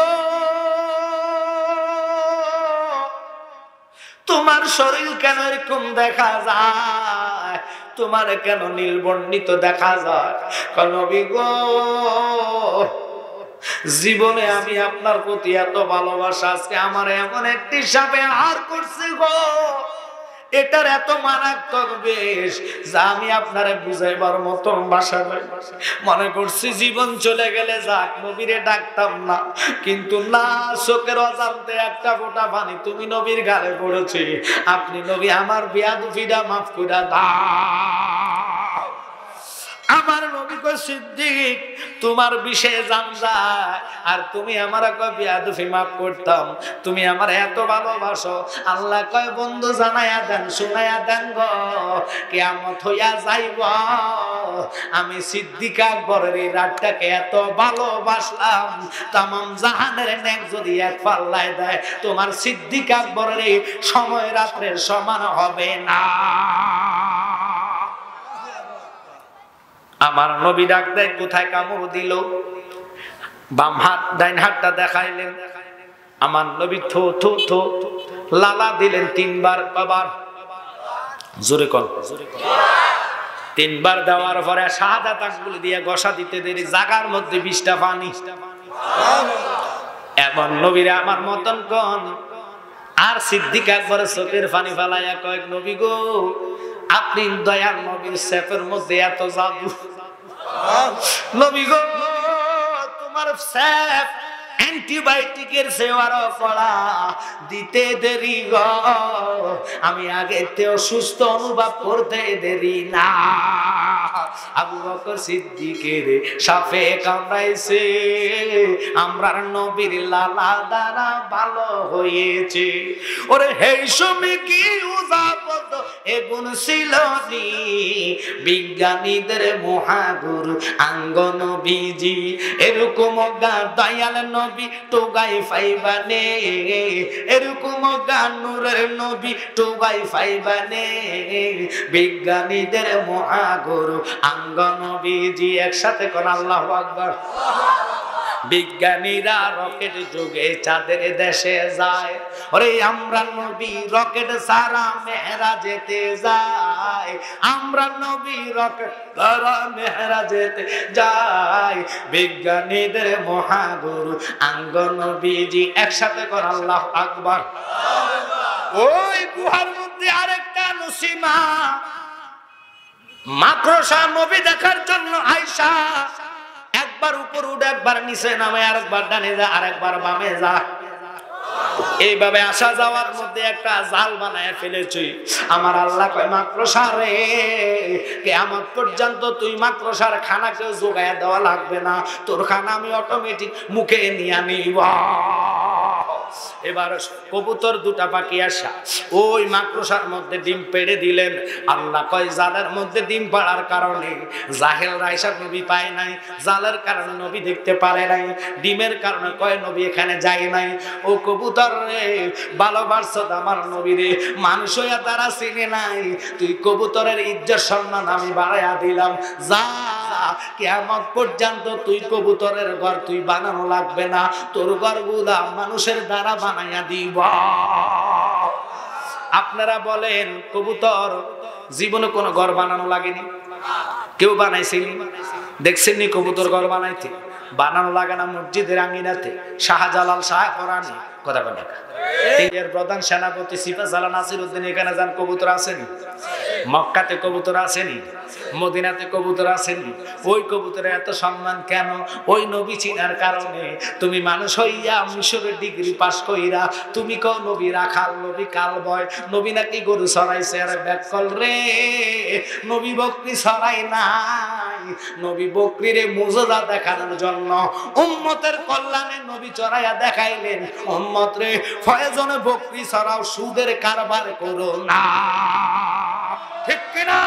A: তোমার শরীর কেন এরকম দেখা যায়? তোমার কেন নীল বর্ণিত দেখা যায়? নবী গো, জীবনে আমি আপনার প্রতি এত ভালোবাসা, আজকে আমার এমন একটি সাপে আহার করছে গো, এটার এত মারাত্মক বেশ যা আমি আপনারে বুঝাইবার মতন ভাষা নাই। মনে করছি জীবন চলে গেলে যাক, নবীরে ডাকতাম না, কিন্তু না, চোখের অজান্তে একটা ফোঁটা পানি তুমি নবীর গালে পড়েছে। আপনি নবী আমার বেয়াদবিটা মাফ করে দাও। আমার নবী কয়, সিদ্দিক তোমার বিষয়ে জান যায়, আর তুমি আমার কয় বেয়াদবি মাফ করতাম, তুমি আমার এত ভালোবাসো। আল্লাহ কয়, বন্ধু জানায়া দেন, শুনায়া দেন গো, কিয়ামত হইয়া যাইব আমি সিদ্দিক আকবরের এই রাতটাকে এত ভালোবাসলাম, তামাম জাহানের নেক যদি এক পাল্লায় দেয়, তোমার সিদ্দিক আকবরের এই সময় রাত্রের সমান হবে না। আমার নবী ডাক দেয়, কোথায় কামড় দিল? বাম হাত, ডাইন হাতটা দেখাইলেন। আমার নবী থো থো থো লালা দিলেন 3 বার। বাবার জোরে কর, 3 বার দেওয়ার পরে শাহাদাত আঙ্গুল দিয়ে ঘষা দিতে দেরি, জাগার মধ্যে 20টা পানি। এমন নবীরে আমার মতন কোন? আর সিদ্দিক আকবরের চোখের পানি ফেলাইয়া কয়েক, নবী গো, আপনি দয়াল নবীর সেফের মধ্যে এত জাদু। নবী গো, তোমার সেফ অ্যান্টিবায়োটিকের সেওয়ারও কড়া, দিতে দেরি গো, আমি আগেতেও সুস্থ অনুভব করতে দেরি না। আবু বকর সিদ্দিকের সাপে কামড়াইছে, আমরার নবীর লালা দ্বারা ভালো হয়েছে। ওরে হেই সময় কি উজাবত এগুন ছিল নি বিজ্ঞানীদের মহাগুরু আঙ্গ নবীজি। এরকম দয়াল নবী টোগাই ফাইবানে, এরকম নূরের নবী টোগাই ফাইবানে, বিজ্ঞানীদের মহাগুরু আঙ্গ নবীজি। একসাথে কোন আল্লাহু আকবার। বিজ্ঞানীরা রকেট যুগে চাঁদের দেশে যায়, ওরে আমরা নবী রকেট সারা মেহরাজেতে যাই, আমরা নবী রকেট সারা মেহরাজেতে যাই, বিজ্ঞানীদের মহাগুরু আঙ্গ নবীজি। একসাথে কর আল্লাহু আকবার। ওই গুহার মধ্যে আরেকটা নসিমা মাকড়সা নবী দেখার জন্য আয়েশা একবার উপর উঠে একবার নিচে নামে, আরেকবার ডানে যা আরেকবার বামে যা, এইভাবে আসা যাওয়ার মধ্যে একটা জাল বানায় ফেলেছি। আমার আল্লাহ কয় মাকড়সা রে, কিয়ামত পর্যন্ত তুই মাকড়সার খানা কেউ জোগায়া দেওয়া লাগবে না, তোর খানা আমি অটোমেটিক মুখে নিয়ে নিব। এবার কবুতর দুটা পাখি আসা ওই মাকড়সার মধ্যে ডিম পেড়ে দিলেন। আল্লাহ কয় জালের মধ্যে ডিম পাড়ার কারণে জাহেল রাইসা নবী পায় নাই, জালের কারণে নবী দেখতে পারে নাই, ডিমের কারণে কয় নবী এখানে যায় নাই। ও কবুতর রে, ভালোবাসছ আমার নবী রে, মানুষ হইয়া তারা চিনে নাই, তুই কবুতরের ইজ্জত সম্মান আমি বাড়াইয়া দিলাম, যা কিয়ামত পর্যন্ত তুই কবুতরের ঘর তুই বানানো লাগবে না, তোর ঘরগুলা মানুষের দ্বারা বানাইয়া দিব। আপনারা বলেন কবুতর জীবনে কোনো ঘর বানানো লাগেনি? কেউ বানাইছেন? দেখছেননি কবুতর ঘর বানাইতে? বানানো লাগে না মসজিদের আঙ্গিনাতে? শাহজালাল শাহ পরানি কথা কথা এর প্রধান সেনাপতি সিপাহসালার নাসিরউদ্দিন এখানে যান, কবুতর আসেনি? মক্কাতে কবুতর আসেনি? মদিনাতে কবুতর আসেনি? ওই কবুতরের এত সম্মান কেন? ওই নবী চিনার কারণে। তুমি মানুষ হইয়া মিশরের ডিগ্রি পাস কইরা তুমি কও নবী রাখাল, নবী কাল বয়, নবী নাকি গরু সরাইছে। আরে ব্যাকল রে, নবী বকরি সরাই নাই, নবী বকরিরে মুজিজা দেখানোর জন্য উম্মতের কল্যাণে নবী চড়াইয়া দেখাইলেন, উম্মত রে ফয়জনে বকরি সরাও, সুদের কারবার করো না। ঠিক কিনা?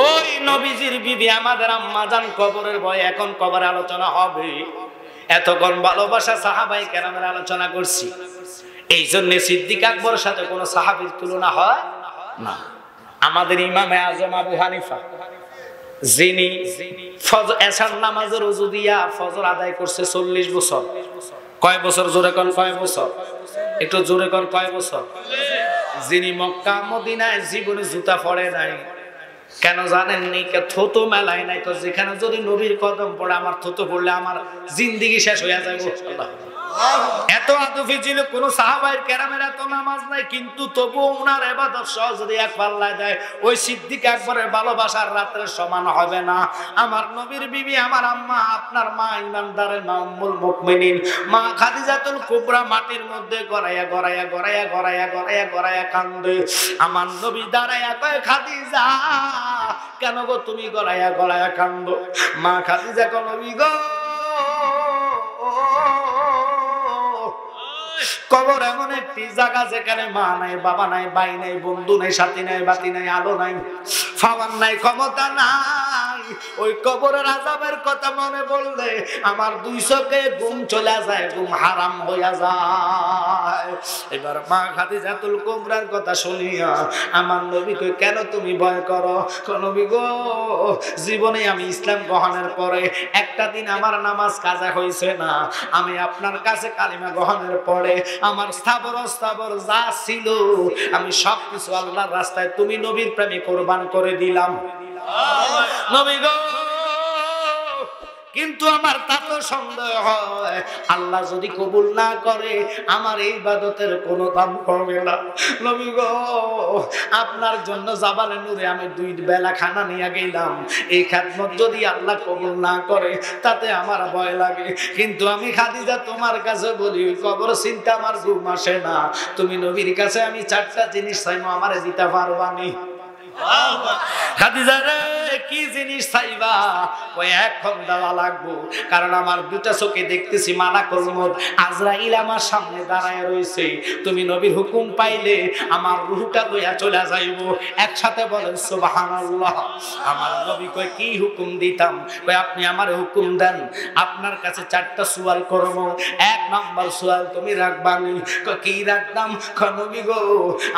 A: ওই নবীজির বিবি আমাদের আম্মাজান কবরের ভয়, এখন কবরের আলোচনা হবে। এতক্ষণ ভালোবাসা সাহাবায়ে কেরামের আলোচনা করছি, এই জন্য সিদ্দিক আকবরের সাথে কোনো সাহাবীর তুলনা হয় না। আমাদের ইমামে আজম আবু হানিফা, যিনি এশার নামাজের ওযু দিয়া ফজর আদায় করছে 40 বছর। কয় বছর? জোরে কোন কয় বছর? একটু জোরে কোন কয় বছর? যিনি মক্কা মদিনায় জীবনে জুতা পরে নাই, কেন জানেননি? থুতু মেলায় নাই। যেখানে যদি নবীর কদম পড়ে আমার থুতু পড়লে আমার জিন্দেগি শেষ হয়ে যাবে। এত আদফি ছিল, কোন সাহাবায়ে কেরামের এত নামাজ নাই, কিন্তু তবুও উনার ইবাদত সহ যদি এক পাল্লায় দেয় ওই সিদ্দিক আকবরের ভালোবাসার রাতের সমান হবে না। আমার নবীর বিবি, আমার আম্মা, আপনার মা, ইমানদারের মা উম্মুল মুমিনিন মা খাদিজাতুল কুবরা মাটির মধ্যে গড়াইয়া গড়াইয়া গড়াইয়া গড়াইয়া গড়াইয়া গড়াইয়া কান্দে। আমার নবী দাঁড়াইয়া কয়, খাদিজা কেন গো তুমি গড়াইয়া গড়াইয়া কান্দো? মা খাদিজা কয়, নবী গো কবর এমন একটি জায়গা যেখানে মা নাই, বাবা নাই, ভাই নাই, বন্ধু নাই, সাথী নাই, বাতি নাই, আলো নাই, পাওয়ার নাই, ক্ষমতা নাই। ওই কবরের আযাবের কথা মনে পড়লে আমার দুই চোখে ঘুম চলে যায়, ঘুম হারাম হইয়া যায়। এবার মা খাদিজাতুল কুবরার কথা শুনিয়া আমার নবী কই, কেন তুমি ভয় করো? নবী গো, জীবনে আমি ইসলাম গ্রহণের পরে একটা দিন আমার নামাজ কাজা হয়েছে না। আমি আপনার কাছে কালিমা গ্রহণের পরে আমার স্থাবর অস্থাবর যা ছিল আমি সবকিছু আল্লাহর রাস্তায় তুমি নবীর প্রেমে কোরবান করে দিলাম। নবী গো, কিন্তু আমার তাতে সন্দেহ হয়, আল্লাহ যদি কবুল না করে আমার এই ইবাদতের কোনো দাম হবে না। নবী গো, আপনার জন্য জাবালে নূরে আমি 2 বেলা খানা নিয়ে গেলাম, এই খেদমত যদি আল্লাহ কবুল না করে তাতে আমার ভয় লাগে। কিন্তু আমি খাদিজা তোমার কাছে বলি, ওই কবর চিন্তা আমার ঘুম আসে না। তুমি নবীর কাছে আমি 4টা জিনিস চাইবো, আমারে দিতে পারবানি? খাদিজা রে কি জিনিস চাইবা? ওই এখন দেওয়া লাগবো, কারণ আমার দুটা চোখে দেখতেছি মালাকুল মউত আজরাইল আমার সামনে দাঁড়ায় রয়েছে। তুমি নবীর হুকুম পাইলে আমার রূহটা লইয়া চলে যাইব। একসাথে বলেন সুবহানাল্লাহ। আমার নবী কয় কি হুকুম দিতাম? কয় আপনি আমার হুকুম দেন, আপনার কাছে 4টা সওয়াল করব। 1 নাম্বার সওয়াল তুমি রাখবানি। কয় কি রাখতাম? কয় নবী গো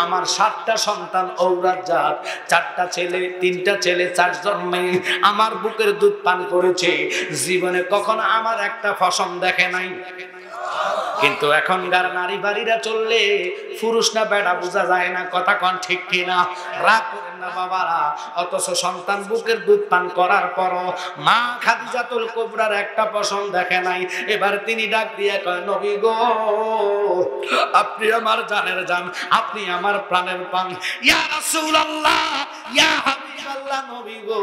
A: আমার 7টা সন্তান ঔরত জাত, 4টা ছেলে 3টা ছেলে 4 জন মেয়ে আমার বুকের দুধ পান করেছে, জীবনে কখনো আমার একটা ফসম দেখে নাই। কিন্তু এখনকার নারী বাড়িরা চললে পুরুষ না বেড়া বোঝা যায় না, কথা কোন ঠিক কিনা? রাগ করেন না বাবারা। অথচ সন্তান বুকের দুধ পান করার পরও মা খাদিজাতুল কুবরার একটা পশম দেখে নাই। এবার তিনি ডাক দিয়ে কয় নবী গো আপনি আমার জানের জান, আপনি আমার প্রাণের প্রাণ। ইয়া রাসূলুল্লাহ, ইয়া হাবিবাল্লাহ, নবী গো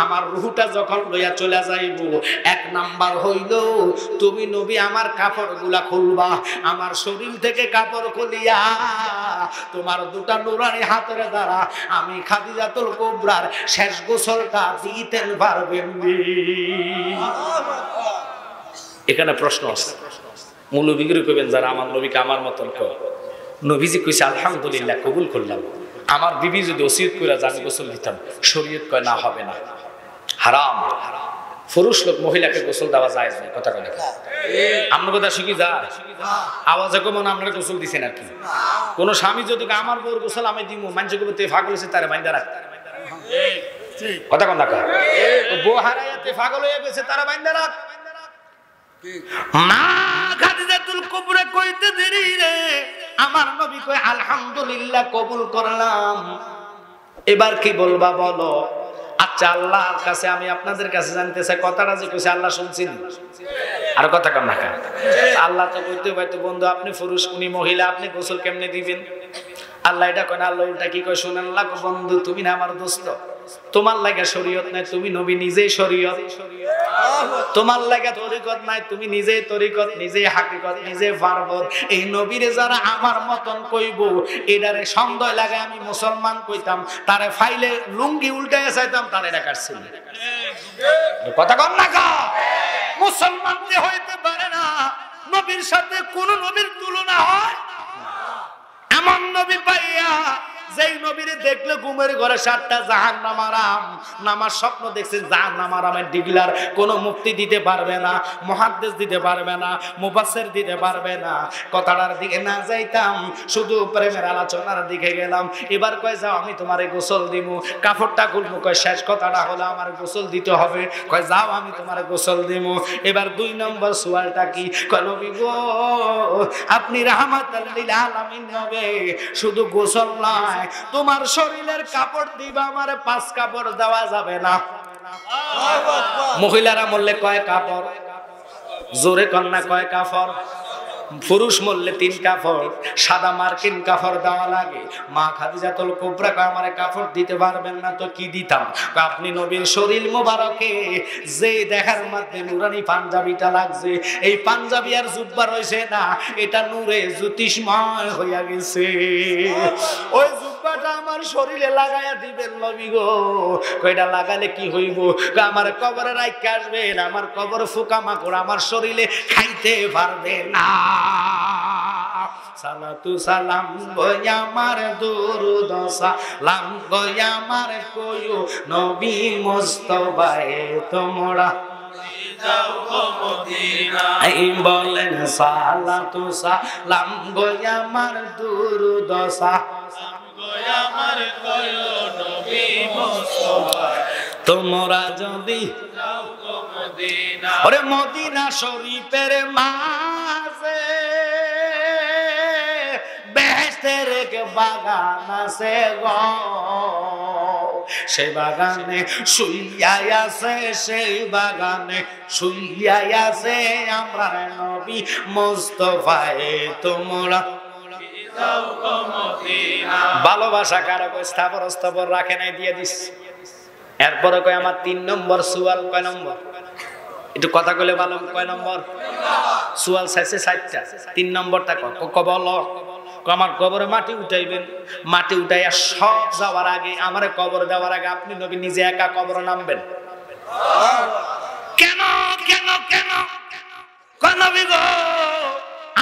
A: আমার রূহটা যখন লইয়া চলে যাইব, 1 নাম্বার হইল তুমি নবী আমার কাপড়গুলা খুলবা, আমার শরীর থেকে কাপড় খুলিয়া তোমার দুটা নুরানি হাতের দ্বারা আমি খাদিজাতুল কুবরার শেষ গোসলটা দিতে পারবেন। এখানে প্রশ্ন আছে, মৌলবীগিরি কইবেন যারা আমার নবীকে আমার মতন কয়। নবীজি কইছে আলহামদুলিল্লাহ কবুল করলাম। আমার বিবি যদি ওসিয়ত করে আমি গোসল দিতাম, শরীয়ত কয় না, হবে না, হারাম। পুরুষ লোক মহিলাকে গোসল দেওয়া যায় না, কথা কয় না? আমরা কথা শিখি যায় আওয়াজে কমন আপনারা গোসল দিছেন আর কি। কোন স্বামী যদি আমার বউর গোসল আমি দিব, মানুষ তে পাগল হয়েছে তারে বাইন্দা রাখ, কথা কন না? বউ হারাইতে পাগল হয়ে গেছে তারা বাইন্দা রাখ। মা খাদিজাতুল কুবরা কইতে দেরি রে আমার নবী কয় আলহামদুলিল্লাহ কবুল করলাম। এবার কি বলবা বলো? আচ্ছা আল্লাহর কাছে আমি আপনাদের কাছে জানতে চাই, কথাটা যে কইছে আল্লাহ শুনছেন? আর কথা কম না কেন? আল্লাহ তো কইতে হয়তো বন্ধু আপনি পুরুষ উনি মহিলা, আপনি গোসল কেমনে দিবেন? আল্লাহ এটা কয় না, আল্লাহ উল্টা কি কয় শুনেন, আল্লাহ বন্ধু তুমি না আমার দোস্ত, তোমার লাগা শরীয়ত নাই, তুমি নবী নিজেই শরীয়ত। তোমার লাগা তরিকত নাই, তুমি নিজেই তরিকত, নিজেই হাকিকত, নিজে ফারবত। এই নবীরে যারা আমার মতন কইব এটারে সন্দেহ লাগে আমি মুসলমান কইতাম, তারে ফাইলে লুঙ্গি উল্টায় চাইতাম, তারে এটা কাটছিল। কথা কম না কা? মুসলমান যে হইতে পারে না নবীর সাথে কোন নবীর তুলনা হয়? এমন নবী পাইয়া যেই নবীরে দেখলে ঘুমের ঘরে 7টা জাহান্নাম আরাম, নামার স্বপ্ন দেখছেন জাহান্নাম আরামের ডিগলার কোন মুক্তি দিতে পারবে না, মুহাদ্দিস দিতে পারবে না, মুফাসসির দিতে পারবে না। কথাটার দিকে না যাইতাম, শুধু প্রেমের আলোচনার দিকে গেলাম। এবার কয় যাও আমি তোমারে গোসল দিব, কাপড়টা খুলবো, কয় শেষ কথাটা হলো আমার গোসল দিতে হবে, কয় যাও আমি তোমারে গোসল দিব। এবার 2 নম্বর সওয়ালটা কি? কয় নবী গো আপনি রাহমাতাল লিল আলামিন নবী, শুধু গোসল নয় তোমার শরীরের কাপড় দিবা, আমারে 5 কাপড় দেওয়া যাবে না। মহিলারা বললে কয় কাপড়? জোরে কন্যা কয় কাপড়? পুরুষ মরলে 3 কাপড়, সাদা মার্কিন কাপড় দেওয়া লাগে। মা খাদিজাতুল কুবরা কয় আমারে কাপড় দিতে পারবেন না, তো কি দিতাম? আপনি নবীর শরীর মোবারকে যে দেখার মধ্যে নুরানি পাঞ্জাবিটা লাগছে, এই পাঞ্জাবি আর জুব্বা রইছে না, এটা নূরে জ্যোতিষময় হইয়া গেছে। ওই জুব্বাটা আমার শরীরে লাগাইয়া দিবেন নবী গো। কয়টা লাগালে কি হইব? আমার কবরে রাইখা আসবেন, আমার কবর ফুকামাকড় আমার শরীরে খাইতে পারবে না। সালাতু সালাম গয়া আমার দুরুদ সালাম গয়া আমার কইও নবী মুস্তাফায়ে তোমরা যাও গো মদিনা। এই বলেন সালাতু সালাম গয়া আমার দুরুদ সালাম গয়া আমার কইও নবী মুস্তাফায়ে তোমরা যদি যাও গো মদিনা। ওরে মদিনা শরীফের মাঝে বেহেশতের এক বাগান আছে গো, সেই বাগানে শুইয়া আছে, সেই বাগানে শুইয়া আছে আমরা নবী মুস্তাফায়ে তোমরা যাও গো মদিনা। ভালোবাসা কারো স্থাবর স্থাবর রাখে নাই, দিয়ে দিস। এরপরে কয় আমার 3 নম্বর সওয়াল। কয় নম্বর? একটু কথা কইলে ভালো। কয় নম্বর সওয়াল? চাইছে 7টা, 3 নম্বরটা বলো। আমার কবরে মাটি উঠাইবেন, মাটি উঠাইয়া সব যাওয়ার আগে, আমারে কবর দেওয়ার আগে আপনি নবী নিজে একা কবরে নামবেন। কেন কেন কেন নবী গো,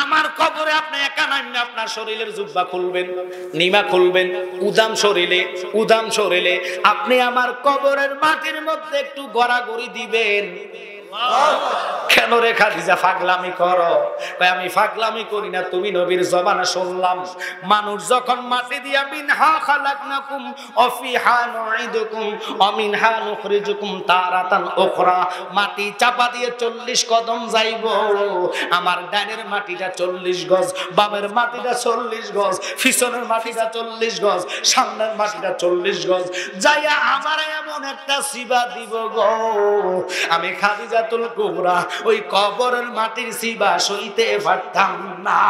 A: আমার কবরে আপনি একা নামবেন, আপনার শরীরের জুব্বা খুলবেন, নিমা খুলবেন, উদাম শরীরে আপনি আমার কবরের মাটির মধ্যে একটু গড়াগড়ি দিবেন। কেন রে খাদিজা পাগলামি করো? আমি পাগলামি করি না, তুমি নবীর জবানে শুনলাম মানুষ যখন মাটি দিয়া মিনহা খালাকনাকুম ওয়া ফিহা নুঈদুকুম ওয়া মিনহা নুখরিজুকুম তারাতান উখরা, মাটি চাপা দিয়ে 40 কদম যাইব। আমার ডানের মাটিটা 40 গজ, বামের মাটিটা 40 গজ, পিছনের মাটিটা 40 গজ, সামনের মাটিটা 40 গজ, যাইয়া আমার এমন একটা সিবা দিব গো, আমি খাদিজাতুল কুবরা ওই কবরের মাটির সিবা সইতে পারতাম না।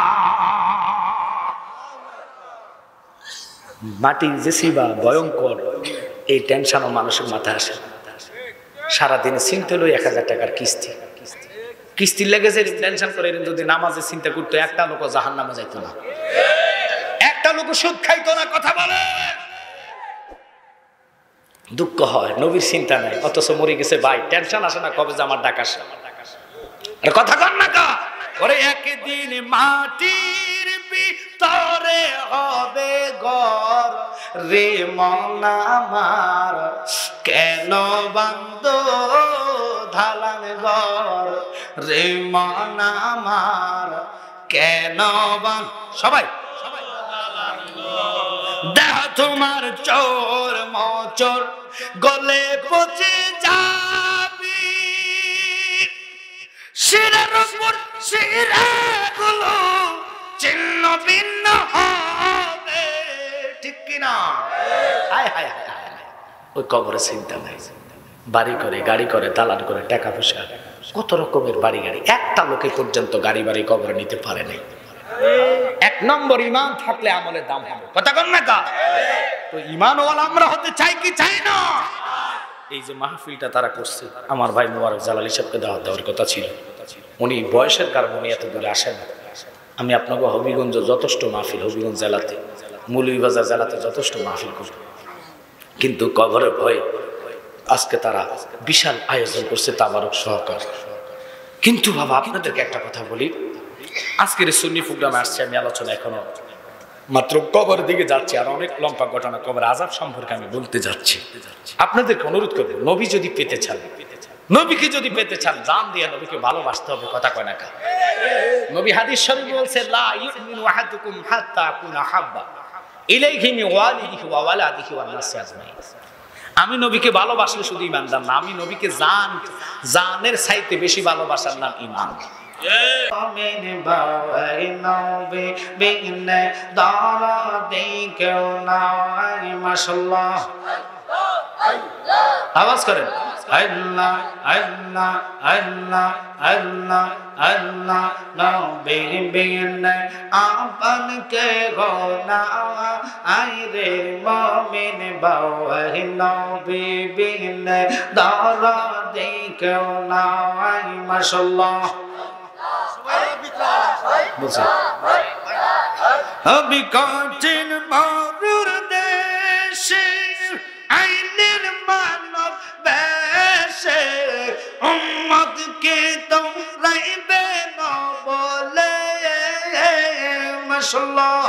A: মাটির যে সিবা ভয়ঙ্কর, এই টেনশনও মানুষের মাথায় আসে। সারাদিন চিন্তা হলো 1000 টাকার কিস্তি লেগে যে টেনশন করে, যদি নামাজে চিন্তা করতো একটা লোক জাহান্নামে যাইতো না, একটা লোক সুদ খাইতো না। কথা বলে দুঃখ হয়, নবীর চিন্তা নাই, অথচ মরে গেছে ভাই, টেনশন আসে না কবে যে আমার ডাক আসে। কথা কর না কা ওরে, একদিন মাটির ভিতরে হবে ঘর রে মন আমার, কেন বান্দ ধালান ঘর রে মন আমার, কেন বান্দ সবাই দেহ তোমার চোর মোচর গলে পচে যাবি, শিরার উপর শিরাগুলো ছিন্ন ভিন্ন হবে, ঠিক কিনা? হায় হায় হায় হায়, ওই কবরে চিন্তা নাই, বাড়ি করে গাড়ি করে দালান করে টাকা পয়সা কত রকমের বাড়ি গাড়ি, একটা লোকে পর্যন্ত গাড়ি বাড়ি কবরে নিতে পারে নাই। 1 নম্বর ঈমান থাকলে আমলের দাম হবে। কথা কন না কা? তো ঈমানওয়ালা আমরা হতে চাই কি চাই না? এই যে মাহফিলটা তারা করছে, আমার ভাই মোবারক জালালী সাহেবকে দাওয়াত দেওয়ার কথা ছিল, উনি বয়সের কারণে উনি এত দূরে আসেন না। আমি আপনাকে হবিগঞ্জ যথেষ্ট মাহফিল, হবিগঞ্জ জেলাতে, মৌলভীবাজার জেলাতে যথেষ্ট মাহফিল করি, কিন্তু কবরের ভয় আজকে তারা বিশাল আয়োজন করছে তাবারক সহকার। কিন্তু বাবা আপনাদেরকে একটা কথা বলি, আজকের সুন্নি প্রোগ্রামে আসছে, আমি আলোচনা এখনো মাত্র কবর দিকে যাচ্ছি, আর অনেক লম্বা ঘটনা কবর আযাব সম্পর্কে আমি বলতে যাচ্ছি। আপনাদেরকে অনুরোধ করব, নবী যদি পেতে চান, নবীকে যদি পেতে চান, জান দিয়ে নবীকে ভালোবাসতে হবে। কথা কয় না কা? নবী হাদিস শরীফে বলছে, লা ইউমিনু আহাদুকুম হাত্তা আকুনা হাব্বা ইলাইহি মিন ওয়ালিদিহি ওয়া ওয়ালাদিহি ওয়ান নাসি আজমাইন। আমি নবীকে ভালোবাসলে শুধু ঈমানদার না, আমি নবীকে জানের চাইতে বেশি ভালোবাসার নাম ঈমান। আওয়াজ করেন, আল্লাহ আল্লাহ আল্লাহ আল্লাহ আল্লাহ, নবী বিনে আপন কে গো না, আইরে মুমিন বাওয়াই নবী বিনে দরদি কেউ না, মাশাআল্লাহ। আমি কঠিন মরুর দেশে আইনের মানব বেশে, উম্মতকে তোমরাইবে না বলে, মাশাআল্লাহ।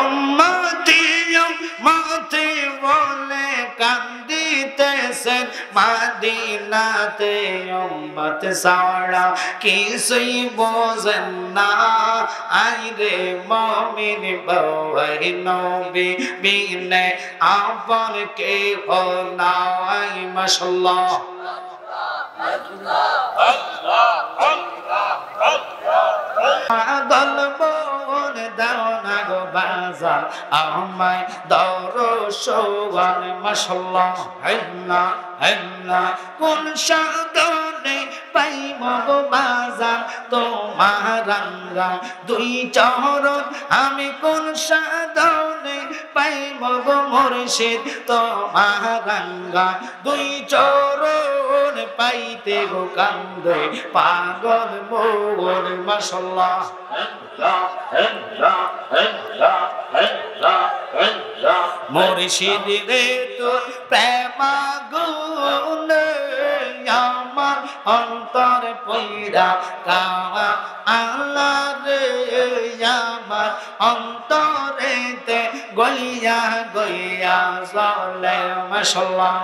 A: উম্মতি উম্মতি বলে কান্দিতেছেন মদিনাতে, উম্মত ছাড়া কিছুই বোঝেন না, আইরে মুমিন বাওয়াই নবী বিনে আপন কেহ নাই, মাশাআল্লাহ। পাগল মন দাও না গো বাজার, আমায় দরশন, মাশাআল্লাহ। আল্লাহ আল্লাহ, কোন সাধনে পাইব গো বাজার তোমার রাঙ্গা দুই চরণ, আমি কোন সাধনে পাইব গো মুর্শিদ তোমার রাঙ্গা দুই চরণ পাইতে গো কান্দে পাগল মোর মাশাআল্লাহ মুর্শিদ রে তোর প্রেমাগুন আমার অন্তর পইরা কাওয়া আল্লাহ রে আমার অন্তরেতে গইয়া গইয়া চলে মাশাআল্লাহ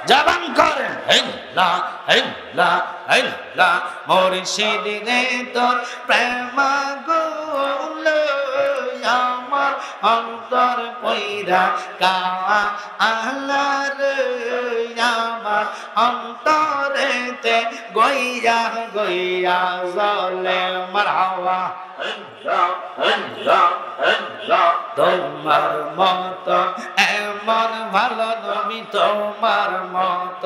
A: জবান করেন হেল্লা হেল্লা হেল্লা মুর্শিদ রে তোর প্রেমাগুন আমার অন্তর পইরা কাওয়া আল্লাহ রে আমার অন্তরেতে গইয়া গইয়া চলে মারহাবা তোমার মত এমন ভালো নবী তোমার মত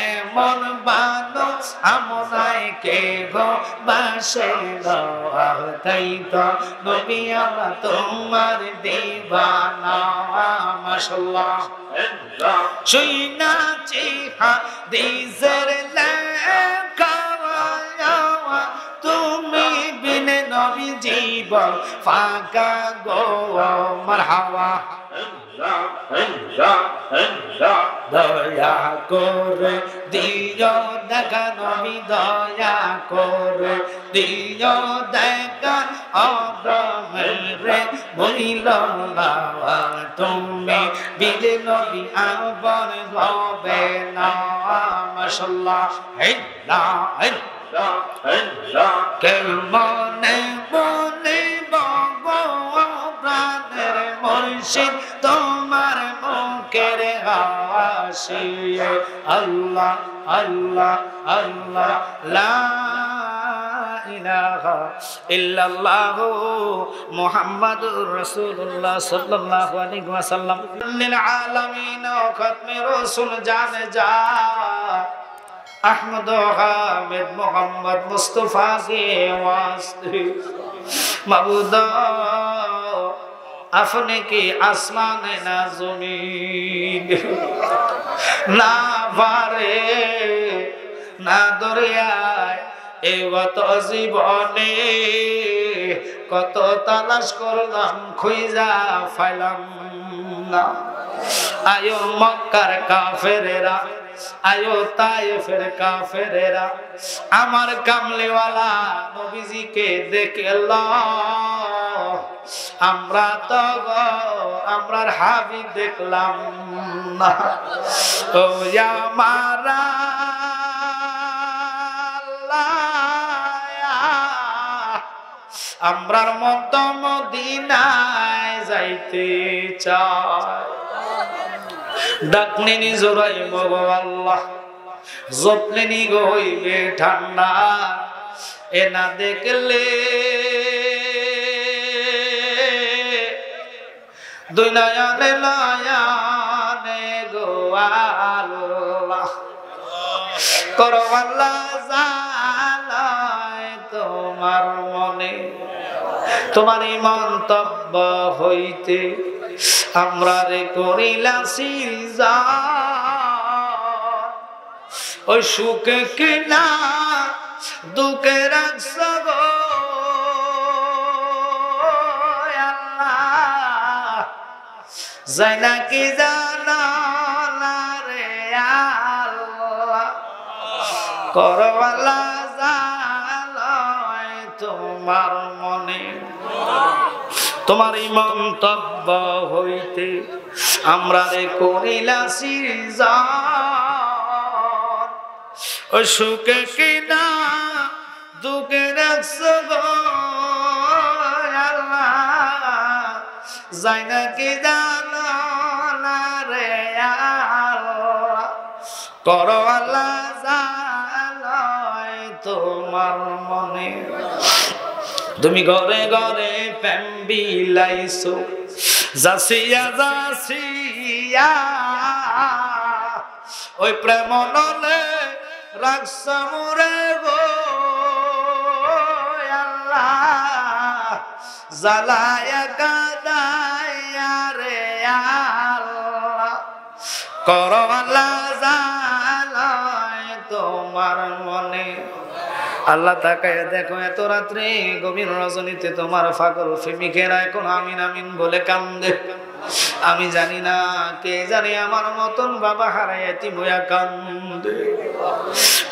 A: এমন ভালো আমরাই কে গো বাসে তাই তো নবী আমরা তোমার দিবানা মাশাআল্লাহ শুনাছি হাদিসের লেখা তুমি বিনে নবী জীবন ফাঁকা গো মারহাবা দয়া করে দিও দেখা নবী দয়া করে দিও দেখা অদমরে বলিল না তুমি বিলে নবী আবর হবে না মাশাআল্লাহ হেল্লা কেমনে বলে প্রাণের মুর্শিদ তোমার মুখের হাসি আল্লাহ আল্লাহ আল্লাহ লা ইলাহা ইল্লাল্লাহ মুহাম্মাদুর রাসূলুল্লাহ সাল্লাল্লাহু আলাইহি ওয়াসাল্লাম লিল আলামিন খাতমে রাসূল জানে যা अहमद हामिद मोहम्मद मुस्तफा के वास्ते मबूद अपने के आसमान ना जमीन ना पारे ना दरियाय এগত জীবনে কত তালাশ করলাম খুঁজা পাইলাম না আয়ো মক্কার কাফেরেরা আয়ো তায়েফের কাফেরেরা আমার কামলিওয়ালা নবীজিকে দেখল আমরা তো আমরার হাবিব দেখলাম না ও আমারা আমরার মত মদিনায় যাইতে চাই ডাকলেনি জোরাইব গো আল্লাহ জপলেনি গো হইবে ঠান্ডা এ না দেখলে দুই নয়নে নয়নে গো আল্লাহ করো আল্লাহ জানায় তোমার মনে তোমার এই মন্তব্য হইতে আমরা রে করিলাছি ওই সুখে কিনা দুঃখে রাখছ গো আল্লাহ যাই নাকি জানা না রে আল্লাহ করবালা জানায় তোমার মনে তোমার এই মন্তব্য হইতে আমরা রে করিলাছি ওই সুখে কিনা দুঃখে রাখছ গো আল্লাহ যাই নাকি জানো না রে আল্লাহ করো আল্লাহ জানায় তোমার মনে তুমি ঘরে ঘরে প্রেম বিলাইছো যাসিয়া যাসিয়া ওই প্রেম নলে রাখছ মোরে গো আল্লাহ জ্বালায়া কাদায়া তোমার মনে। আল্লাহ তাকায় দেখো এত রাত্রে গভীর রজনীতে তোমার পাগল প্রেমিকেরা এখন আমিন আমিন বলে কান্দে। আমি জানি না কে জানি আমার মতন বাবা হারাই এতিম হইয়া কান্দে,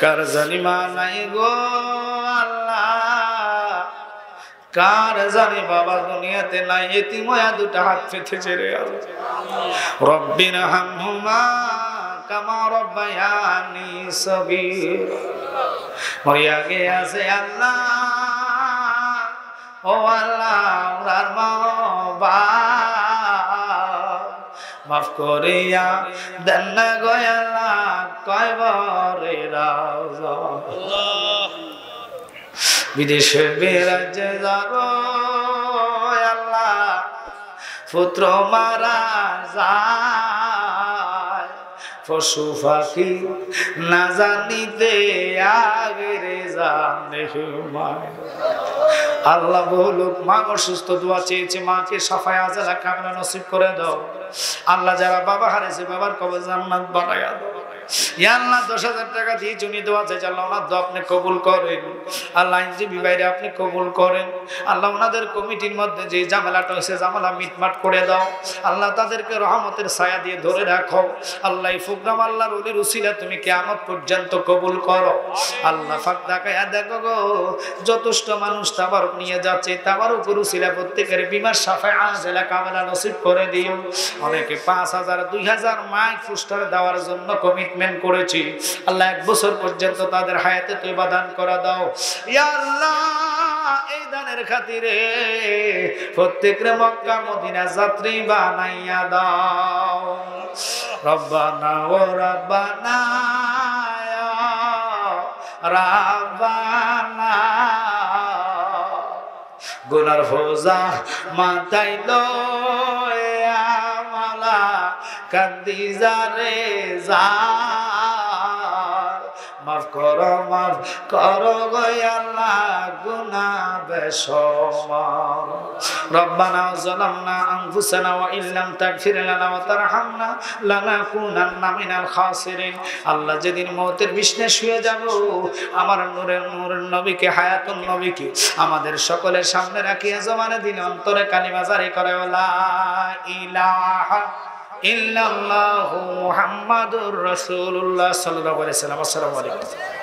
A: কার জানি মা নাই গো আল্লাহ, কার জানি বাবা দুনিয়াতে নাই এতিম হইয়া দুটা হাত পেতেছে রে রব্বির হামহুমা কামা রব্বায়ানি সগীর। মরিয়া গিয়াছে আল্লাহ, ও আল্লাহ ওনার মা মাফ করিয়া দেন না গো আল্লাহ কয়বরে রাজা। বিদেশে বিরাজে যাবো আল্লাহ, পুত্র মারা যায়, পশু পাখি না জানিতে আগেরে জানে মায়। আল্লাহ বলুক মা অসুস্থ, দোয়া চেয়েছে মাকে সাফায় আজালা কামনা নসিব করে দাও। আল্লাহ যারা বাবা হারিয়েছে বাবার কবর জান্নাত বানায়া দাও। ইয়া আল্লাহ 10,000 টাকা দিয়ে জমি দোয়া চাইছে, আল্লাহ ওনার দোয়া আপনি কবুল করেন। আল্লাহ আইনজীবী ভাইরে আপনি কবুল করেন। আল্লাহ ওনাদের কমিটির মধ্যে যে ঝামেলাটা হয়েছে ঝামেলা মিটমাট করে দাও। আল্লাহ তাদেরকে রহমতের ছায়া দিয়ে ধরে রাখো। আল্লাহ এই প্রোগ্রাম আল্লাহর ওলির উসিলা তুমি কিয়ামত পর্যন্ত কবুল করো। আল্লাহ পাক তাকায়া দেখো গো যথেষ্ট মানুষ তাবারুক নিয়ে যাচ্ছে, তাবারুকের উসিলা প্রত্যেকের বিমার সাফায় আজলা কামনা নসিব করে দিও। অনেকে 5,000 2,000 মাইক পোস্টার দেওয়ার জন্য কমিটমেন্ট করেছি, আল্লাহ 1 বছর পর্যন্ত তাদের হায়াতে তওবা দান করে দাও। ইয়া আল্লাহ এই দানের খাতিরে প্রত্যেকরে মক্কা মদিনা যাত্রী বানাইয়া দাও। রব্বানা ও রব্বানা ইয়া রাব্বানা, গুনার বোঝা মাথায় লইয়া মালা কান্দি যারে যার, মাফ করো গো আল্লাহ গুনাহ বেশমার। রব্বানা যালামনা আনফুসানা ওয়া ইল্লাম তাগফির লানা ওয়া তারহামনা লানাকুনান্না মিনাল খাসিরিন। আল্লাহ যেদিন মওতের বিছানায় শুয়ে যাব আমার নূরের নবীকে হায়াতুন নবীকে আমাদের সকলের সামনে রাখিয়া জমানে দিন অন্তরে কালিমা জারি করে লা ইলাহা ইল্লাল্লাহু মুহাম্মাদুর রাসূলুল্লাহ সাল্লাল্লাহু আলাইহি ওয়াসাল্লাম। আসসালামু আলাইকুম।